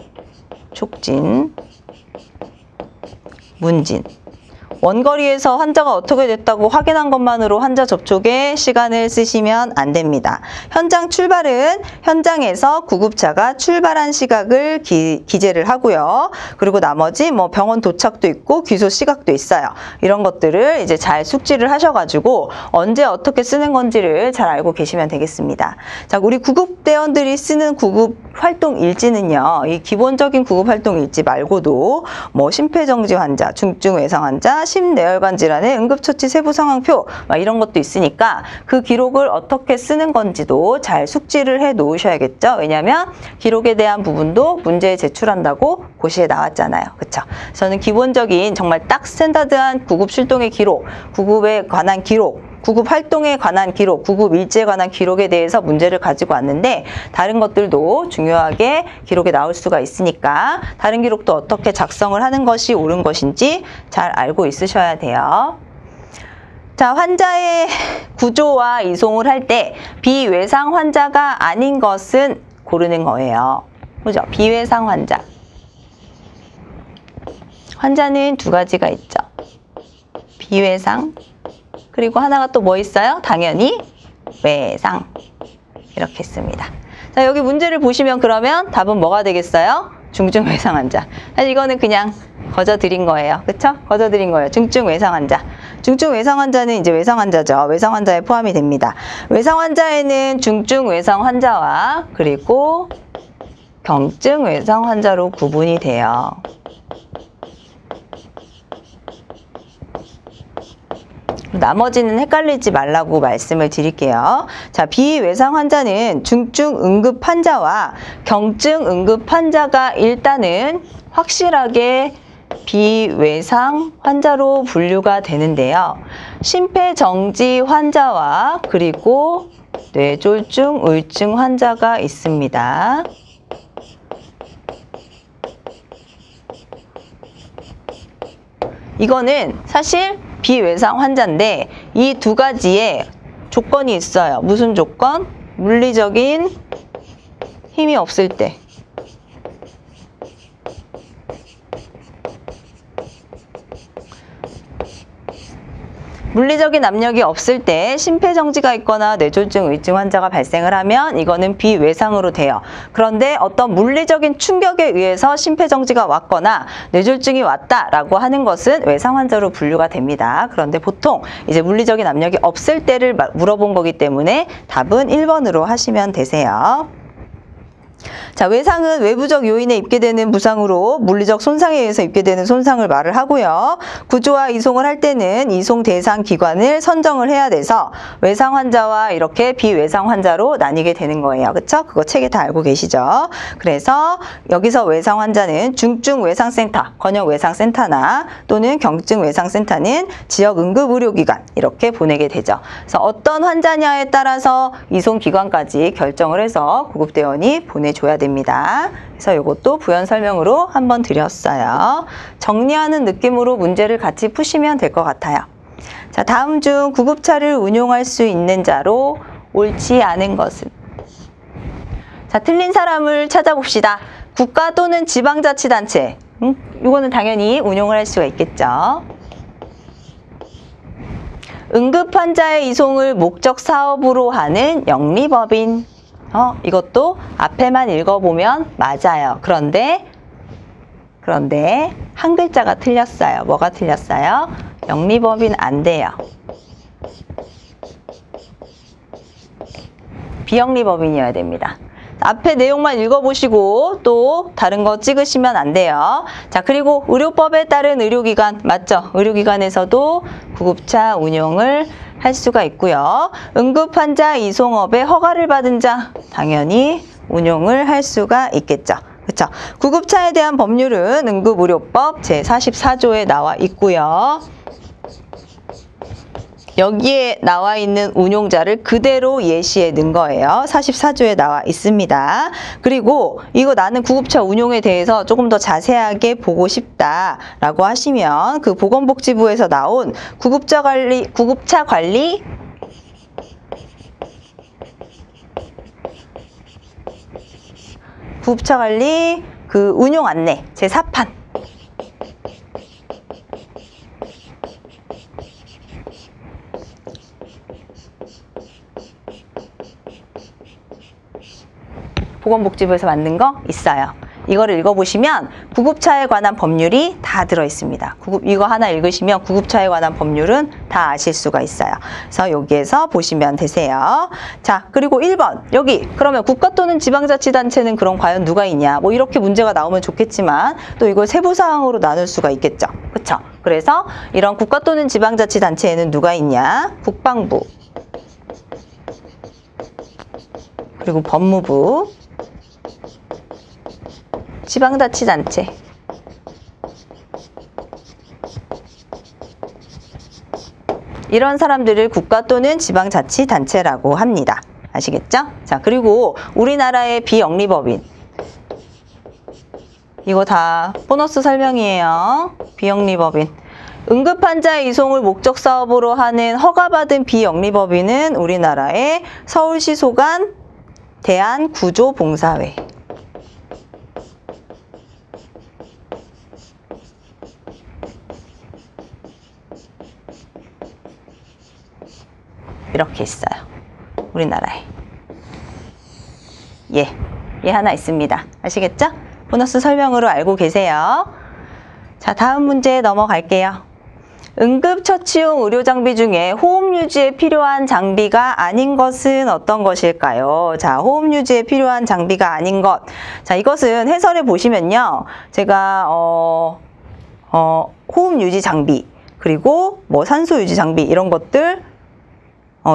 촉진, 문진. 원거리에서 환자가 어떻게 됐다고 확인한 것만으로 환자 접촉에 시간을 쓰시면 안 됩니다. 현장 출발은 현장에서 구급차가 출발한 시각을 기재를 하고요. 그리고 나머지 뭐 병원 도착도 있고 귀소 시각도 있어요. 이런 것들을 이제 잘 숙지를 하셔가지고 언제 어떻게 쓰는 건지를 잘 알고 계시면 되겠습니다. 자, 우리 구급대원들이 쓰는 구급 활동 일지는요. 이 기본적인 구급 활동 일지 말고도 뭐 심폐정지 환자, 중증 외상 환자, 심내혈관 질환의 응급처치 세부 상황표 막 이런 것도 있으니까 그 기록을 어떻게 쓰는 건지도 잘 숙지를 해 놓으셔야겠죠. 왜냐하면 기록에 대한 부분도 문제에 제출한다고 고시에 나왔잖아요. 그렇죠? 저는 기본적인 정말 딱 스탠다드한 구급 출동의 기록, 구급에 관한 기록, 구급 활동에 관한 기록, 구급 일지에 관한 기록에 대해서 문제를 가지고 왔는데 다른 것들도 중요하게 기록에 나올 수가 있으니까 다른 기록도 어떻게 작성을 하는 것이 옳은 것인지 잘 알고 있으셔야 돼요. 자, 환자의 구조와 이송을 할 때 비외상 환자가 아닌 것은 고르는 거예요. 그죠? 비외상 환자. 환자는 두 가지가 있죠. 비외상. 그리고 하나가 또 뭐 있어요? 당연히 외상. 이렇게 씁니다. 자, 여기 문제를 보시면 그러면 답은 뭐가 되겠어요? 중증 외상 환자. 사실 이거는 그냥 거저드린 거예요. 그쵸? 거저드린 거예요. 중증 외상 환자. 중증 외상 환자는 이제 외상 환자죠. 외상 환자에 포함이 됩니다. 외상 환자에는 중증 외상 환자와 그리고 경증 외상 환자로 구분이 돼요. 나머지는 헷갈리지 말라고 말씀을 드릴게요. 자, 비외상 환자는 중증 응급 환자와 경증 응급 환자가 일단은 확실하게 비외상 환자로 분류가 되는데요. 심폐정지 환자와 그리고 뇌졸중 우울증 환자가 있습니다. 이거는 사실 비외상 환자인데 이 두 가지에 조건이 있어요. 무슨 조건? 물리적인 힘이 없을 때. 물리적인 압력이 없을 때 심폐정지가 있거나 뇌졸중, 우울증 환자가 발생을 하면 이거는 비외상으로 돼요. 그런데 어떤 물리적인 충격에 의해서 심폐정지가 왔거나 뇌졸중이 왔다라고 하는 것은 외상 환자로 분류가 됩니다. 그런데 보통 이제 물리적인 압력이 없을 때를 물어본 거기 때문에 답은 1번으로 하시면 되세요. 자, 외상은 외부적 요인에 입게 되는 부상으로 물리적 손상에 의해서 입게 되는 손상을 말을 하고요. 구조와 이송을 할 때는 이송 대상 기관을 선정을 해야 돼서 외상 환자와 이렇게 비외상 환자로 나뉘게 되는 거예요. 그쵸? 그거 책에 다 알고 계시죠? 그래서 여기서 외상 환자는 중증 외상센터, 권역 외상센터나 또는 경증 외상센터는 지역 응급의료기관 이렇게 보내게 되죠. 그래서 어떤 환자냐에 따라서 이송 기관까지 결정을 해서 구급대원이 보내줘야 됩니다. 그래서 이것도 부연 설명으로 한번 드렸어요. 정리하는 느낌으로 문제를 같이 푸시면 될 것 같아요. 자, 다음 중 구급차를 운용할 수 있는 자로 옳지 않은 것은? 자, 틀린 사람을 찾아봅시다. 국가 또는 지방자치단체. 이거는 당연히 운용을 할 수가 있겠죠. 응급환자의 이송을 목적 사업으로 하는 영리법인. 이것도 앞에만 읽어보면 맞아요. 그런데 한 글자가 틀렸어요. 뭐가 틀렸어요? 영리법인 안 돼요. 비영리법인이어야 됩니다. 앞에 내용만 읽어보시고 또 다른 거 찍으시면 안 돼요. 자, 그리고 의료법에 따른 의료기관 맞죠? 의료기관에서도 구급차 운용을 할 수가 있고요. 응급환자 이송업에 허가를 받은 자 당연히 운용을 할 수가 있겠죠. 그렇죠? 구급차에 대한 법률은 응급의료법 제44조에 나와 있고요. 여기에 나와 있는 운용자를 그대로 예시에 넣은 거예요. 44조에 나와 있습니다. 그리고 이거 나는 구급차 운용에 대해서 조금 더 자세하게 보고 싶다라고 하시면 그 보건복지부에서 나온 구급차 관리 그 운용 안내 제4판 보건복지부에서 만든 거 있어요. 이거를 읽어보시면 구급차에 관한 법률이 다 들어있습니다. 이거 하나 읽으시면 구급차에 관한 법률은 다 아실 수가 있어요. 그래서 여기에서 보시면 되세요. 자, 그리고 1번 여기 그러면 국가 또는 지방자치단체는 그럼 과연 누가 있냐? 뭐 이렇게 문제가 나오면 좋겠지만 또 이걸 세부사항으로 나눌 수가 있겠죠. 그렇죠? 그래서 이런 국가 또는 지방자치단체에는 누가 있냐? 국방부 그리고 법무부 지방자치단체 이런 사람들을 국가 또는 지방자치단체라고 합니다. 아시겠죠? 자, 그리고 우리나라의 비영리법인 이거 다 보너스 설명이에요. 비영리법인 응급환자 이송을 목적사업으로 하는 허가받은 비영리법인은 우리나라의 서울시 소관 대한구조봉사회 이렇게 있어요. 우리나라에. 얘 하나 있습니다. 아시겠죠? 보너스 설명으로 알고 계세요. 자, 다음 문제 넘어갈게요. 응급처치용 의료장비 중에 호흡유지에 필요한 장비가 아닌 것은 어떤 것일까요? 자, 호흡유지에 필요한 장비가 아닌 것. 자, 이것은 해설에 보시면요. 제가 호흡유지 장비 그리고 뭐 산소유지 장비 이런 것들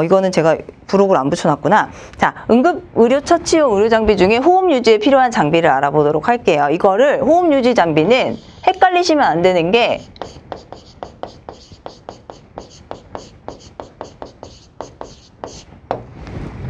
이거는 제가 부록을 안 붙여놨구나. 자, 응급의료처치용 의료장비 중에 호흡유지에 필요한 장비를 알아보도록 할게요. 이거를 호흡유지 장비는 헷갈리시면 안 되는 게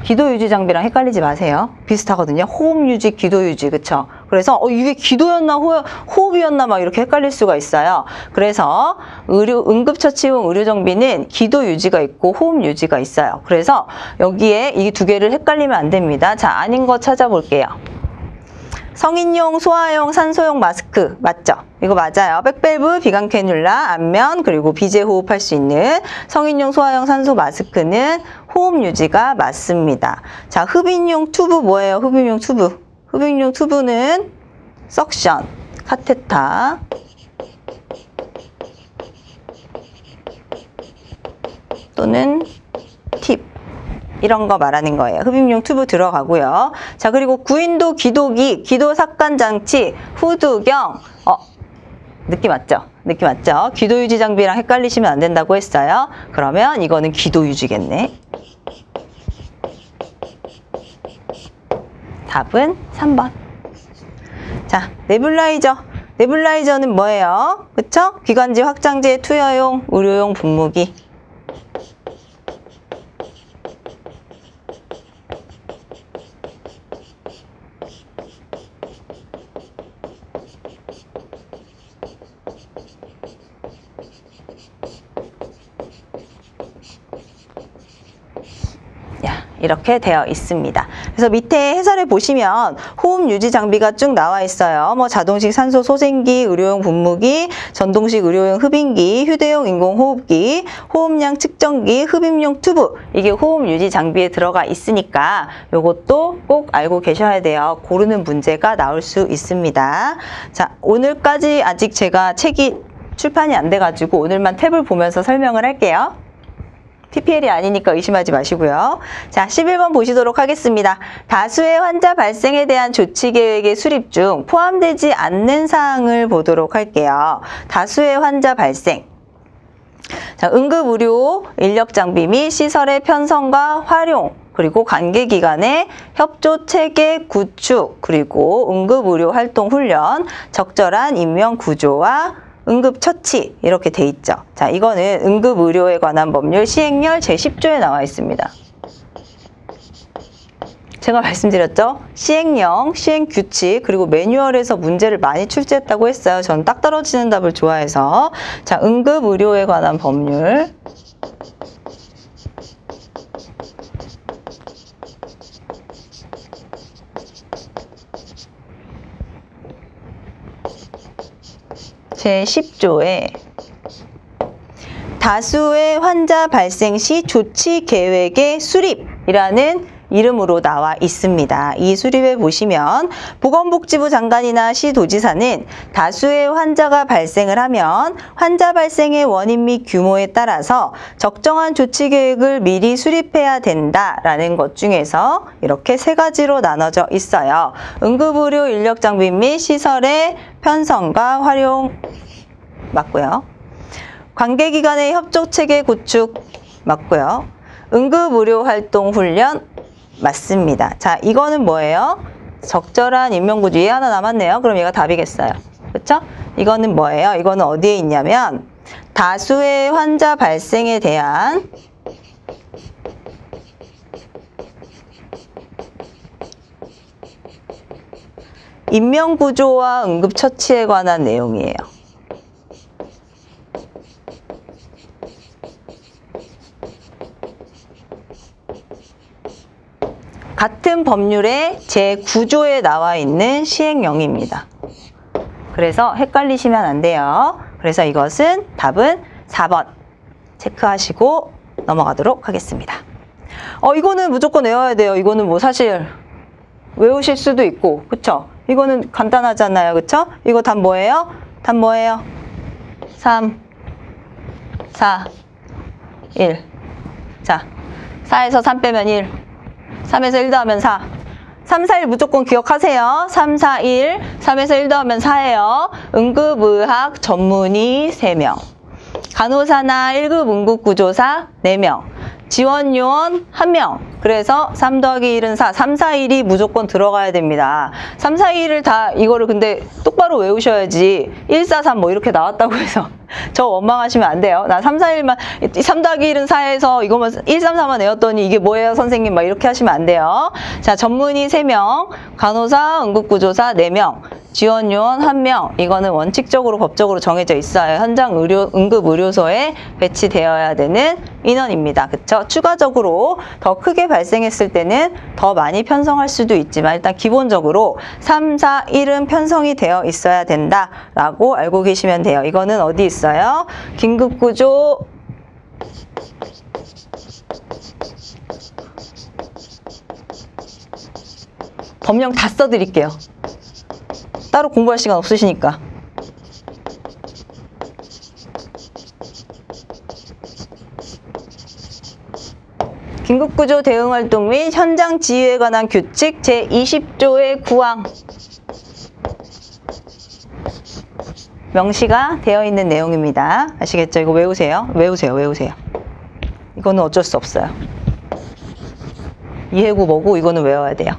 기도유지 장비랑 헷갈리지 마세요. 비슷하거든요. 호흡유지, 기도유지, 그쵸? 그래서 이게 기도였나 호흡이었나 막 이렇게 헷갈릴 수가 있어요. 그래서 응급처치용 의료장비는 기도유지가 있고 호흡유지가 있어요. 그래서 여기에 이 두 개를 헷갈리면 안 됩니다. 자, 아닌 거 찾아볼게요. 성인용, 소아용, 산소용 마스크 맞죠? 이거 맞아요. 백밸브, 비강 캐뉼라, 안면, 그리고 비제 호흡할 수 있는 성인용, 소아용 산소 마스크는 호흡 유지가 맞습니다. 자, 흡입용 튜브 뭐예요? 흡입용 튜브. 흡입용 튜브는 석션, 카테타, 또는 팁. 이런 거 말하는 거예요. 흡입용 튜브 들어가고요. 자, 그리고 구인도 기도기, 기도 삭간 장치, 후두경. 느낌 왔죠? 느낌 왔죠? 기도 유지 장비랑 헷갈리시면 안 된다고 했어요. 그러면 이거는 기도 유지겠네. 답은 3번. 자, 네뷸라이저. 네뷸라이저는 뭐예요? 그쵸? 기관지 확장제 투여용, 의료용 분무기. 이렇게 되어 있습니다. 그래서 밑에 해설에 보시면 호흡 유지 장비가 쭉 나와 있어요. 뭐 자동식 산소 소생기, 의료용 분무기, 전동식 의료용 흡인기, 휴대용 인공호흡기, 호흡량 측정기, 흡입용 튜브. 이게 호흡 유지 장비에 들어가 있으니까 이것도 꼭 알고 계셔야 돼요. 고르는 문제가 나올 수 있습니다. 자, 오늘까지 아직 제가 책이 출판이 안 돼가지고 오늘만 탭을 보면서 설명을 할게요. PPL이 아니니까 의심하지 마시고요. 자, 11번 보시도록 하겠습니다. 다수의 환자 발생에 대한 조치 계획의 수립 중 포함되지 않는 사항을 보도록 할게요. 다수의 환자 발생. 자, 응급의료 인력 장비 및 시설의 편성과 활용, 그리고 관계기관의 협조 체계 구축, 그리고 응급의료 활동 훈련, 적절한 인명 구조와 응급처치 이렇게 돼 있죠. 자, 이거는 응급의료에 관한 법률 시행령 제10조에 나와 있습니다. 제가 말씀드렸죠? 시행령, 시행규칙, 그리고 매뉴얼에서 문제를 많이 출제했다고 했어요. 저는 딱 떨어지는 답을 좋아해서. 자, 응급의료에 관한 법률. 제10조에 다수의 환자 발생 시 조치 계획의 수립이라는 이름으로 나와 있습니다. 이 수립에 보시면 보건복지부 장관이나 시도지사는 다수의 환자가 발생을 하면 환자 발생의 원인 및 규모에 따라서 적정한 조치 계획을 미리 수립해야 된다라는 것 중에서 이렇게 세 가지로 나눠져 있어요. 응급의료 인력 장비 및 시설의 편성과 활용 맞고요. 관계기관의 협조체계 구축 맞고요. 응급의료 활동 훈련 맞습니다. 자, 이거는 뭐예요? 적절한 인명구조. 얘 하나 남았네요. 그럼 얘가 답이겠어요. 그렇죠? 이거는 뭐예요? 이거는 어디에 있냐면 다수의 환자 발생에 대한 인명구조와 응급처치에 관한 내용이에요. 같은 법률의 제9조에 나와 있는 시행령입니다. 그래서 헷갈리시면 안 돼요. 그래서 이것은 답은 4번 체크하시고 넘어가도록 하겠습니다. 이거는 무조건 외워야 돼요. 이거는 뭐 사실 외우실 수도 있고, 그쵸? 이거는 간단하잖아요. 그쵸? 이거 답 뭐예요? 답 뭐예요? 3, 4, 1. 자, 4에서 3 빼면 1. 3에서 1 더하면 4. 3, 4, 1 무조건 기억하세요. 3, 4, 1. 3에서 1 더하면 4예요. 응급의학 전문의 3명. 간호사나 1급 응급구조사 4명. 지원요원 1명. 그래서 3 더하기 1은 4. 3, 4, 1이 무조건 들어가야 됩니다. 3, 4, 1을 다 이거를 근데 똑바로 외우셔야지 1, 4, 3 뭐 이렇게 나왔다고 해서 저 원망하시면 안 돼요. 나 3, 4, 1만 3 더하기 1은 4에서 이거만 1, 3, 4만 외웠더니 이게 뭐예요 선생님 막 이렇게 하시면 안 돼요. 자, 전문의 3명, 간호사, 응급구조사 4명, 지원요원 1명. 이거는 원칙적으로 법적으로 정해져 있어요. 현장 응급의료소에 배치되어야 되는 인원입니다. 그쵸? 추가적으로 더 크게 발생했을 때는 더 많이 편성할 수도 있지만 일단 기본적으로 3, 4, 1은 편성이 되어 있어야 된다라고 알고 계시면 돼요. 이거는 어디 있어요? 긴급구조 법령 다 써드릴게요. 따로 공부할 시간 없으시니까. 긴급구조 대응활동 및 현장 지휘에 관한 규칙 제20조의 9항 명시가 되어 있는 내용입니다. 아시겠죠? 이거 외우세요. 외우세요. 이거는 어쩔 수 없어요. 이해구 뭐고 이거는 외워야 돼요.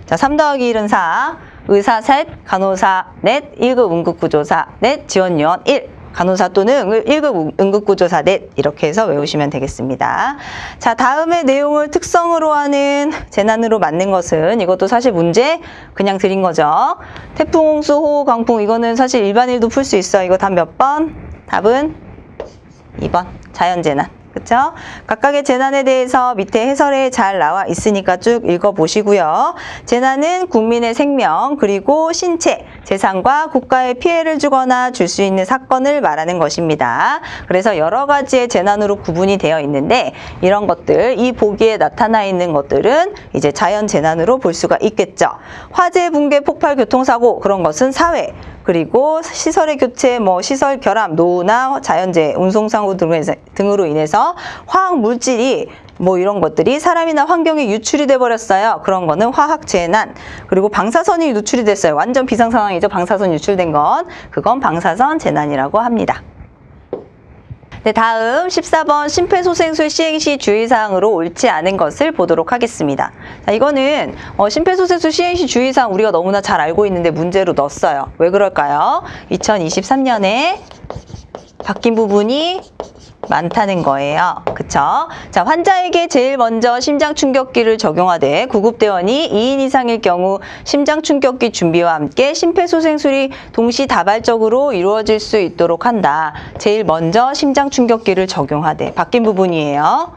자, 3 더하기 1은 4. 의사 셋, 간호사 넷, 1급 응급구조사 넷, 지원요원 1. 간호사 또는 1급 응급구조사 넷. 이렇게 해서 외우시면 되겠습니다. 자, 다음의 내용을 특성으로 하는 재난으로 맞는 것은 이것도 사실 문제 그냥 드린 거죠. 태풍, 홍수, 호우, 강풍 이거는 사실 일반인도 풀 수 있어요. 이거 답 몇 번? 답은 2번. 자연재난. 그쵸? 각각의 재난에 대해서 밑에 해설에 잘 나와 있으니까 쭉 읽어보시고요. 재난은 국민의 생명, 그리고 신체, 재산과 국가에 피해를 주거나 줄 수 있는 사건을 말하는 것입니다. 그래서 여러 가지의 재난으로 구분이 되어 있는데 이런 것들, 이 보기에 나타나 있는 것들은 이제 자연재난으로 볼 수가 있겠죠. 화재, 붕괴, 폭발, 교통사고 그런 것은 사회, 그리고 시설의 교체, 시설 결함, 노후나 자연재해, 운송사고 등으로 인해서 화학 물질이 이런 것들이 사람이나 환경에 유출이 돼 버렸어요. 그런 거는 화학재난. 그리고 방사선이 유출이 됐어요. 완전 비상 상황이죠. 방사선 유출된 건. 그건 방사선 재난이라고 합니다. 네, 다음 14번 심폐소생술 시행 시 주의사항으로 옳지 않은 것을 보도록 하겠습니다. 자, 이거는 심폐소생술 시행 시 주의사항 우리가 너무나 잘 알고 있는데 문제로 넣었어요. 왜 그럴까요? 2023년에 바뀐 부분이 많다는 거예요. 그쵸? 자, 환자에게 제일 먼저 심장충격기를 적용하되 구급대원이 2인 이상일 경우 심장충격기 준비와 함께 심폐소생술이 동시다발적으로 이루어질 수 있도록 한다. 제일 먼저 심장충격기를 적용하되 바뀐 부분이에요.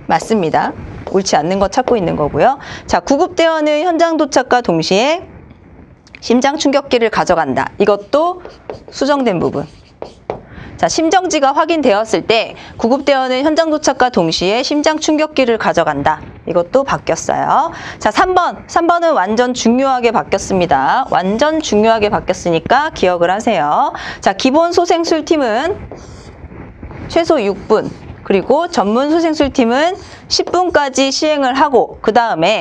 맞습니다. 옳지 않는 거 찾고 있는 거고요. 자, 구급대원은 현장 도착과 동시에 심장충격기를 가져간다. 이것도 수정된 부분. 자, 심정지가 확인되었을 때 구급대원은 현장 도착과 동시에 심장 충격기를 가져간다. 이것도 바뀌었어요. 자, 3번은 완전 중요하게 바뀌었습니다. 완전 중요하게 바뀌었으니까 기억을 하세요. 자, 기본 소생술팀은 최소 6분, 그리고 전문 소생술팀은 10분까지 시행을 하고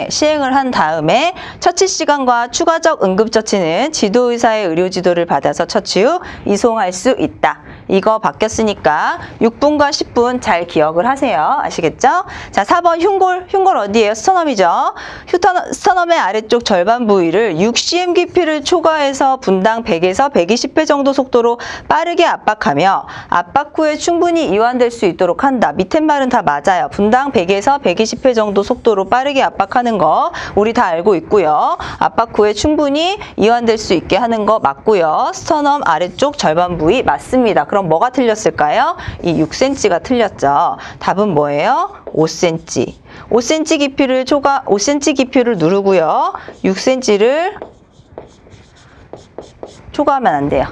시행을 한 다음에 처치 시간과 추가적 응급처치는 지도의사의 의료지도를 받아서 처치 후 이송할 수 있다. 이거 바뀌었으니까 6분과 10분 잘 기억을 하세요. 아시겠죠? 자, 4번 흉골 어디예요? 스터넘이죠. 스터넘의 아래쪽 절반 부위를 6cm 깊이를 초과해서 분당 100에서 120회 정도 속도로 빠르게 압박하며 압박 후에 충분히 이완될 수 있도록 한다. 밑에 말은 다 맞아요. 분당 100에서 120회 정도 속도로 빠르게 압박하는 거 우리 다 알고 있고요. 압박 후에 충분히 이완될 수 있게 하는 거 맞고요. 스터넘 아래쪽 절반 부위 맞습니다. 그럼 뭐가 틀렸을까요? 이 6cm가 틀렸죠. 답은 뭐예요? 5cm. 5cm 깊이를 누르고요. 6cm를 초과하면 안 돼요.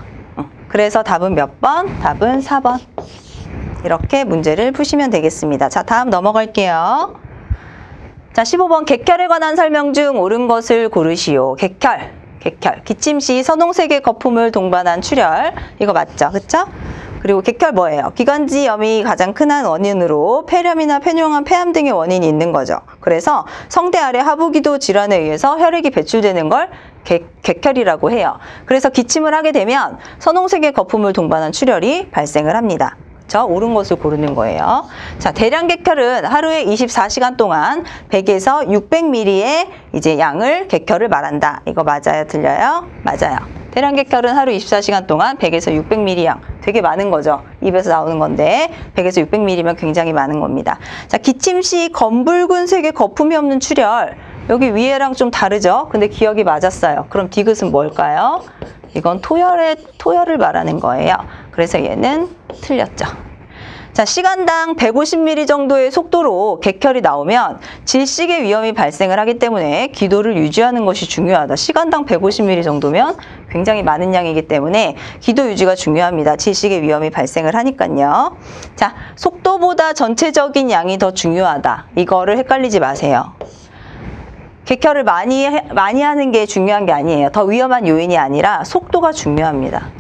그래서 답은 몇 번? 답은 4번. 이렇게 문제를 푸시면 되겠습니다. 자, 다음 넘어갈게요. 자, 15번 객혈에 관한 설명 중 옳은 것을 고르시오. 객혈. 기침 시 선홍색의 거품을 동반한 출혈. 이거 맞죠? 그쵸? 그리고 객혈 뭐예요? 기관지염이 가장 큰 원인으로 폐렴이나 폐뇨한 폐암 등의 원인이 있는 거죠. 그래서 성대 아래 하부기도 질환에 의해서 혈액이 배출되는 걸 객혈이라고 해요. 그래서 기침을 하게 되면 선홍색의 거품을 동반한 출혈이 발생을 합니다. 옳은 것을 고르는 거예요. 자, 대량 객혈은 하루에 24시간 동안 100에서 600ml의 이제 양을 객혈을 말한다. 이거 맞아요? 틀려요? 맞아요. 대량 객혈은 하루 24시간 동안 100에서 600ml 양. 되게 많은 거죠. 입에서 나오는 건데 100에서 600ml면 굉장히 많은 겁니다. 자, 기침 시 검붉은 색의 거품이 없는 출혈. 여기 위에랑 좀 다르죠? 근데 기억이 맞았어요. 그럼 디귿은 뭘까요? 이건 토혈을 말하는 거예요. 그래서 얘는 틀렸죠. 자, 시간당 150ml 정도의 속도로 객혈이 나오면 질식의 위험이 발생을 하기 때문에 기도를 유지하는 것이 중요하다. 시간당 150ml 정도면 굉장히 많은 양이기 때문에 기도 유지가 중요합니다. 질식의 위험이 발생을 하니까요. 자, 속도보다 전체적인 양이 더 중요하다. 이거를 헷갈리지 마세요. 객혈을 많이 하는 게 중요한 게 아니에요. 더 위험한 요인이 아니라 속도가 중요합니다.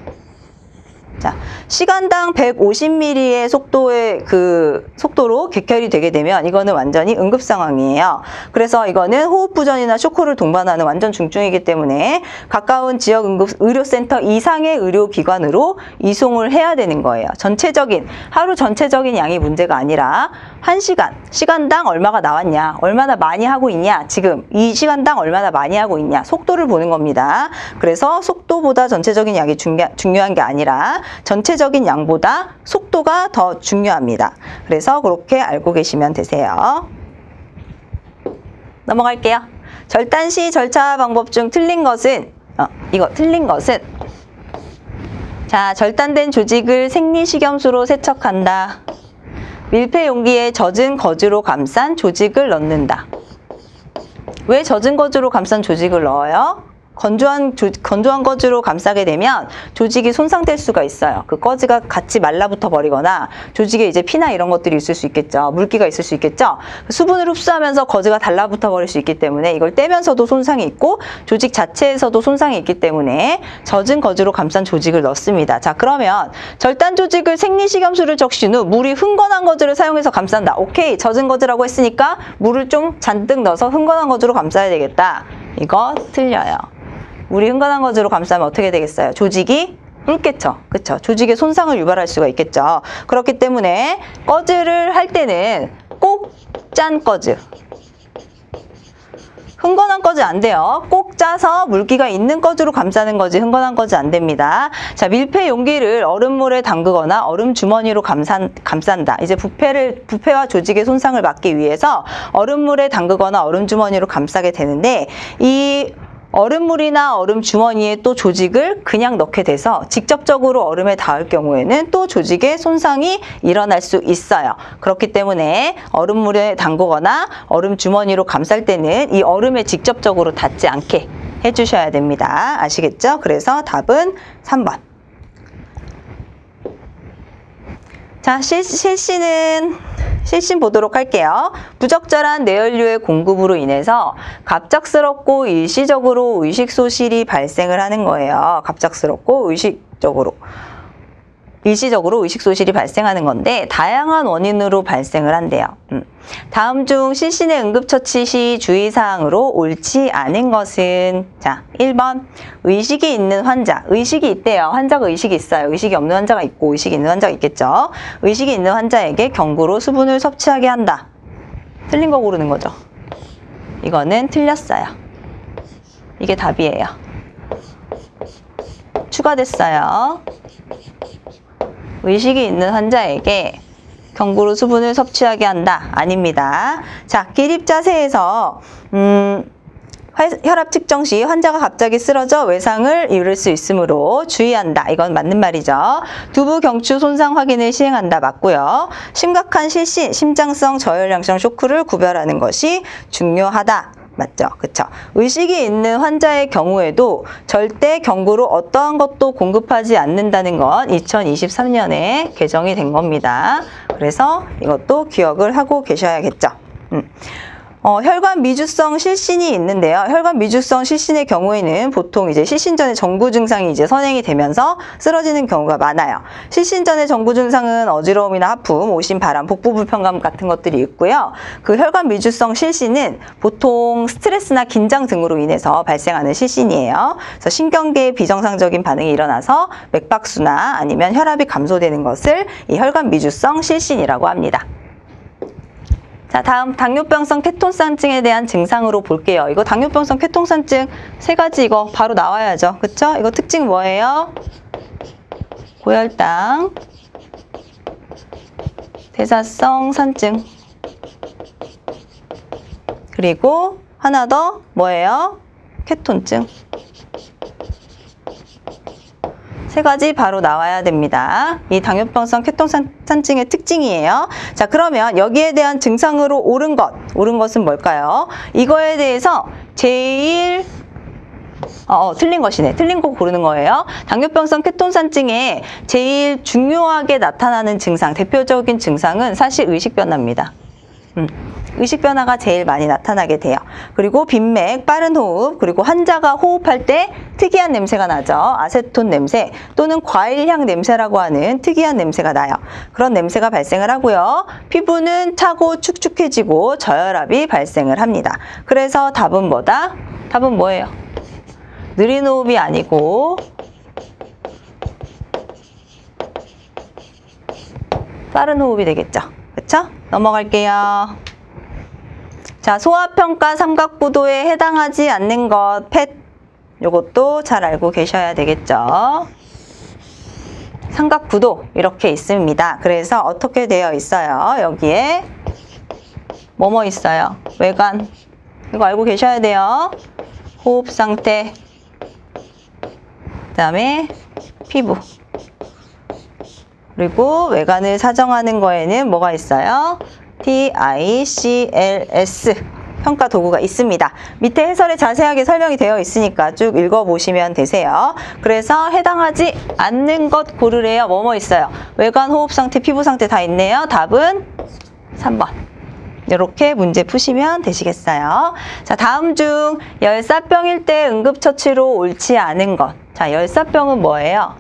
자, 시간당 150ml의 속도로 객혈이 되게 되면 이거는 완전히 응급 상황이에요. 그래서 이거는 호흡부전이나 쇼크를 동반하는 완전 중증이기 때문에 가까운 지역 응급 의료센터 이상의 의료기관으로 이송을 해야 되는 거예요. 하루 전체적인 양이 문제가 아니라 1시간, 시간당 얼마가 나왔냐, 얼마나 많이 하고 있냐, 지금 이 시간당 얼마나 많이 하고 있냐, 속도를 보는 겁니다. 그래서 속도보다 전체적인 양이 중요한 게 아니라 전체적인 양보다 속도가 더 중요합니다. 그래서 그렇게 알고 계시면 되세요. 넘어갈게요. 절단 시 절차 방법 중 틀린 것은 자, 절단된 조직을 생리식염수로 세척한다. 밀폐 용기에 젖은 거즈로 감싼 조직을 넣는다. 왜 젖은 거즈로 감싼 조직을 넣어요? 건조한 거즈로 감싸게 되면 조직이 손상될 수가 있어요. 그 거즈가 같이 말라붙어 버리거나 조직에 이제 피나 이런 것들이 있을 수 있겠죠. 물기가 있을 수 있겠죠. 수분을 흡수하면서 거즈가 달라붙어 버릴 수 있기 때문에 이걸 떼면서도 손상이 있고 조직 자체에서도 손상이 있기 때문에 젖은 거즈로 감싼 조직을 넣습니다. 자, 그러면 절단 조직을 생리식염수를 적신 후 물이 흥건한 거즈를 사용해서 감싼다. 오케이, 젖은 거즈라고 했으니까 물을 좀 잔뜩 넣어서 흥건한 거즈로 감싸야 되겠다. 이거 틀려요. 물이 흥건한 거즈로 감싸면 어떻게 되겠어요? 조직이 붉겠죠. 그쵸? 조직에 손상을 유발할 수가 있겠죠. 그렇기 때문에 거즈를 할 때는 꼭 짠 거즈. 흥건한 거즈 안 돼요. 꼭 짜서 물기가 있는 거즈로 감싸는 거지 흥건한 거즈 안 됩니다. 자, 밀폐 용기를 얼음물에 담그거나 얼음 주머니로 감싼다. 이제 부패와 조직의 손상을 막기 위해서 얼음물에 담그거나 얼음 주머니로 감싸게 되는데 이 얼음물이나 얼음 주머니에 또 조직을 그냥 넣게 돼서 직접적으로 얼음에 닿을 경우에는 또 조직의 손상이 일어날 수 있어요. 그렇기 때문에 얼음물에 담그거나 얼음 주머니로 감쌀 때는 이 얼음에 직접적으로 닿지 않게 해주셔야 됩니다. 아시겠죠? 그래서 답은 3번. 자, 실신 보도록 할게요. 부적절한 뇌연료의 공급으로 인해서 갑작스럽고 일시적으로 의식소실이 발생을 하는 거예요. 갑작스럽고 일시적으로 의식소실이 발생하는 건데 다양한 원인으로 발생을 한대요. 다음 중 실신의 응급처치 시 주의사항으로 옳지 않은 것은 자, 1번 의식이 있는 환자, 의식이 있대요. 환자가 의식이 있어요. 의식이 없는 환자가 있고 의식이 있는 환자가 있겠죠. 의식이 있는 환자에게 경구로 수분을 섭취하게 한다. 틀린 거 고르는 거죠. 이거는 틀렸어요. 이게 답이에요. 추가됐어요. 의식이 있는 환자에게 경구로 수분을 섭취하게 한다. 아닙니다. 자, 기립자세에서 혈압 측정 시 환자가 갑자기 쓰러져 외상을 입을 수 있으므로 주의한다. 이건 맞는 말이죠. 두부 경추 손상 확인을 시행한다. 맞고요. 심각한 실신, 심장성 저혈량성 쇼크를 구별하는 것이 중요하다. 맞죠? 그쵸? 의식이 있는 환자의 경우에도 절대 경구로 어떠한 것도 공급하지 않는다는 건 2023년에 개정이 된 겁니다. 그래서 이것도 기억을 하고 계셔야겠죠. 혈관 미주성 실신이 있는데요. 혈관 미주성 실신의 경우에는 보통 이제 실신 전에 정구 증상이 이제 선행이 되면서 쓰러지는 경우가 많아요. 실신 전의 정구 증상은 어지러움이나 하품, 오심, 바람, 복부 불편감 같은 것들이 있고요. 그 혈관 미주성 실신은 보통 스트레스나 긴장 등으로 인해서 발생하는 실신이에요. 그래서 신경계에 비정상적인 반응이 일어나서 맥박수나 아니면 혈압이 감소되는 것을 이 혈관 미주성 실신이라고 합니다. 자, 다음 당뇨병성 케톤산증에 대한 증상으로 볼게요. 이거 당뇨병성 케톤산증 3가지 이거 바로 나와야죠. 그쵸? 이거 특징 뭐예요? 고혈당, 대사성 산증, 그리고 하나 더 뭐예요? 케톤증. 3가지 바로 나와야 됩니다. 이 당뇨병성 케톤산증의 특징이에요. 자, 그러면 여기에 대한 증상으로 옳은 것은 뭘까요? 이거에 대해서 제일 틀린 것이네. 틀린 거 고르는 거예요. 당뇨병성 케톤산증에 제일 중요하게 나타나는 증상, 대표적인 증상은 사실 의식변화입니다. 의식 변화가 제일 많이 나타나게 돼요. 그리고 빈맥, 빠른 호흡, 그리고 환자가 호흡할 때 특이한 냄새가 나죠. 아세톤 냄새 또는 과일향 냄새라고 하는 특이한 냄새가 나요. 그런 냄새가 발생을 하고요. 피부는 차고 축축해지고 저혈압이 발생을 합니다. 그래서 답은 뭐다? 답은 뭐예요? 느린 호흡이 아니고 빠른 호흡이 되겠죠. 그쵸? 넘어갈게요. 자, 소화평가 삼각구도에 해당하지 않는 것, 펫. 요것도 잘 알고 계셔야 되겠죠. 삼각구도 이렇게 있습니다. 그래서 어떻게 되어 있어요? 여기에 뭐뭐 있어요? 외관. 이거 알고 계셔야 돼요. 호흡 상태. 그다음에 피부. 그리고 외관을 사정하는 거에는 뭐가 있어요? TICLS 평가 도구가 있습니다. 밑에 해설에 자세하게 설명이 되어 있으니까 쭉 읽어보시면 되세요. 그래서 해당하지 않는 것 고르래요. 뭐뭐 있어요? 외관, 호흡 상태, 피부 상태 다 있네요. 답은 3번. 이렇게 문제 푸시면 되시겠어요. 자, 다음 중 열사병일 때 응급처치로 옳지 않은 것. 자, 열사병은 뭐예요?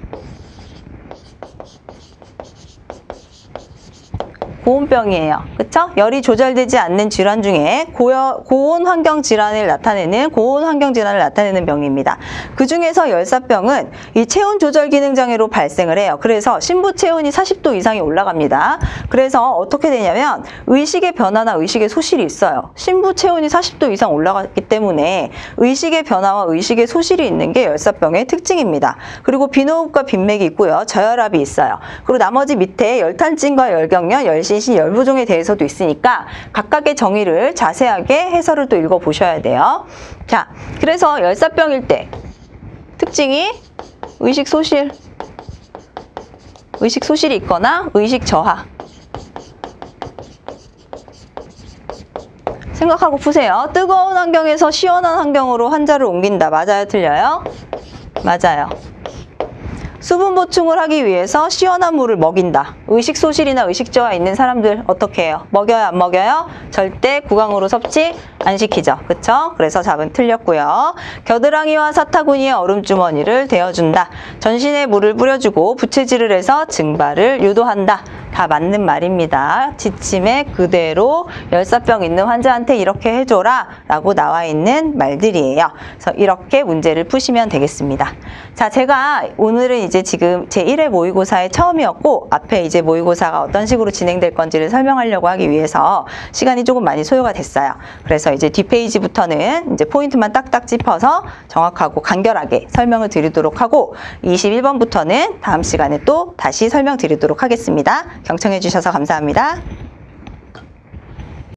고온병이에요. 그쵸? 열이 조절되지 않는 질환 중에 고온 환경 질환을 나타내는 병입니다. 그 중에서 열사병은 이 체온 조절 기능 장애로 발생을 해요. 그래서 심부 체온이 40도 이상이 올라갑니다. 그래서 어떻게 되냐면 의식의 변화나 의식의 소실이 있어요. 심부 체온이 40도 이상 올라갔기 때문에 의식의 변화와 의식의 소실이 있는 게 열사병의 특징입니다. 그리고 빈호흡과 빈맥이 있고요. 저혈압이 있어요. 그리고 나머지 밑에 열탄증과 열경련, 열신신, 열부종에 대해서도 있으니까 각각의 정의를 자세하게 해설을 또 읽어보셔야 돼요. 자, 그래서 열사병일 때 특징이 의식 소실이 있거나 의식 저하. 생각하고 푸세요. 뜨거운 환경에서 시원한 환경으로 환자를 옮긴다. 맞아요? 틀려요? 맞아요. 수분 보충을 하기 위해서 시원한 물을 먹인다. 의식소실이나 의식저하 있는 사람들 어떻게 해요? 먹여요, 안 먹여요? 절대 구강으로 섭취 안 시키죠. 그쵸? 그래서 답은 틀렸고요. 겨드랑이와 사타구니의 얼음주머니를 데워준다. 전신에 물을 뿌려주고 부채질을 해서 증발을 유도한다. 다 맞는 말입니다. 지침에 그대로 열사병 있는 환자한테 이렇게 해줘라 라고 나와 있는 말들이에요. 그래서 이렇게 문제를 푸시면 되겠습니다. 자, 제가 오늘은 이제 지금 제1회 모의고사의 처음이었고 앞에 이제 모의고사가 어떤 식으로 진행될 건지를 설명하려고 하기 위해서 시간이 조금 많이 소요가 됐어요. 그래서 이제 뒷페이지부터는 이제 포인트만 딱딱 짚어서 정확하고 간결하게 설명을 드리도록 하고 21번부터는 다음 시간에 또 다시 설명드리도록 하겠습니다. 경청해 주셔서 감사합니다.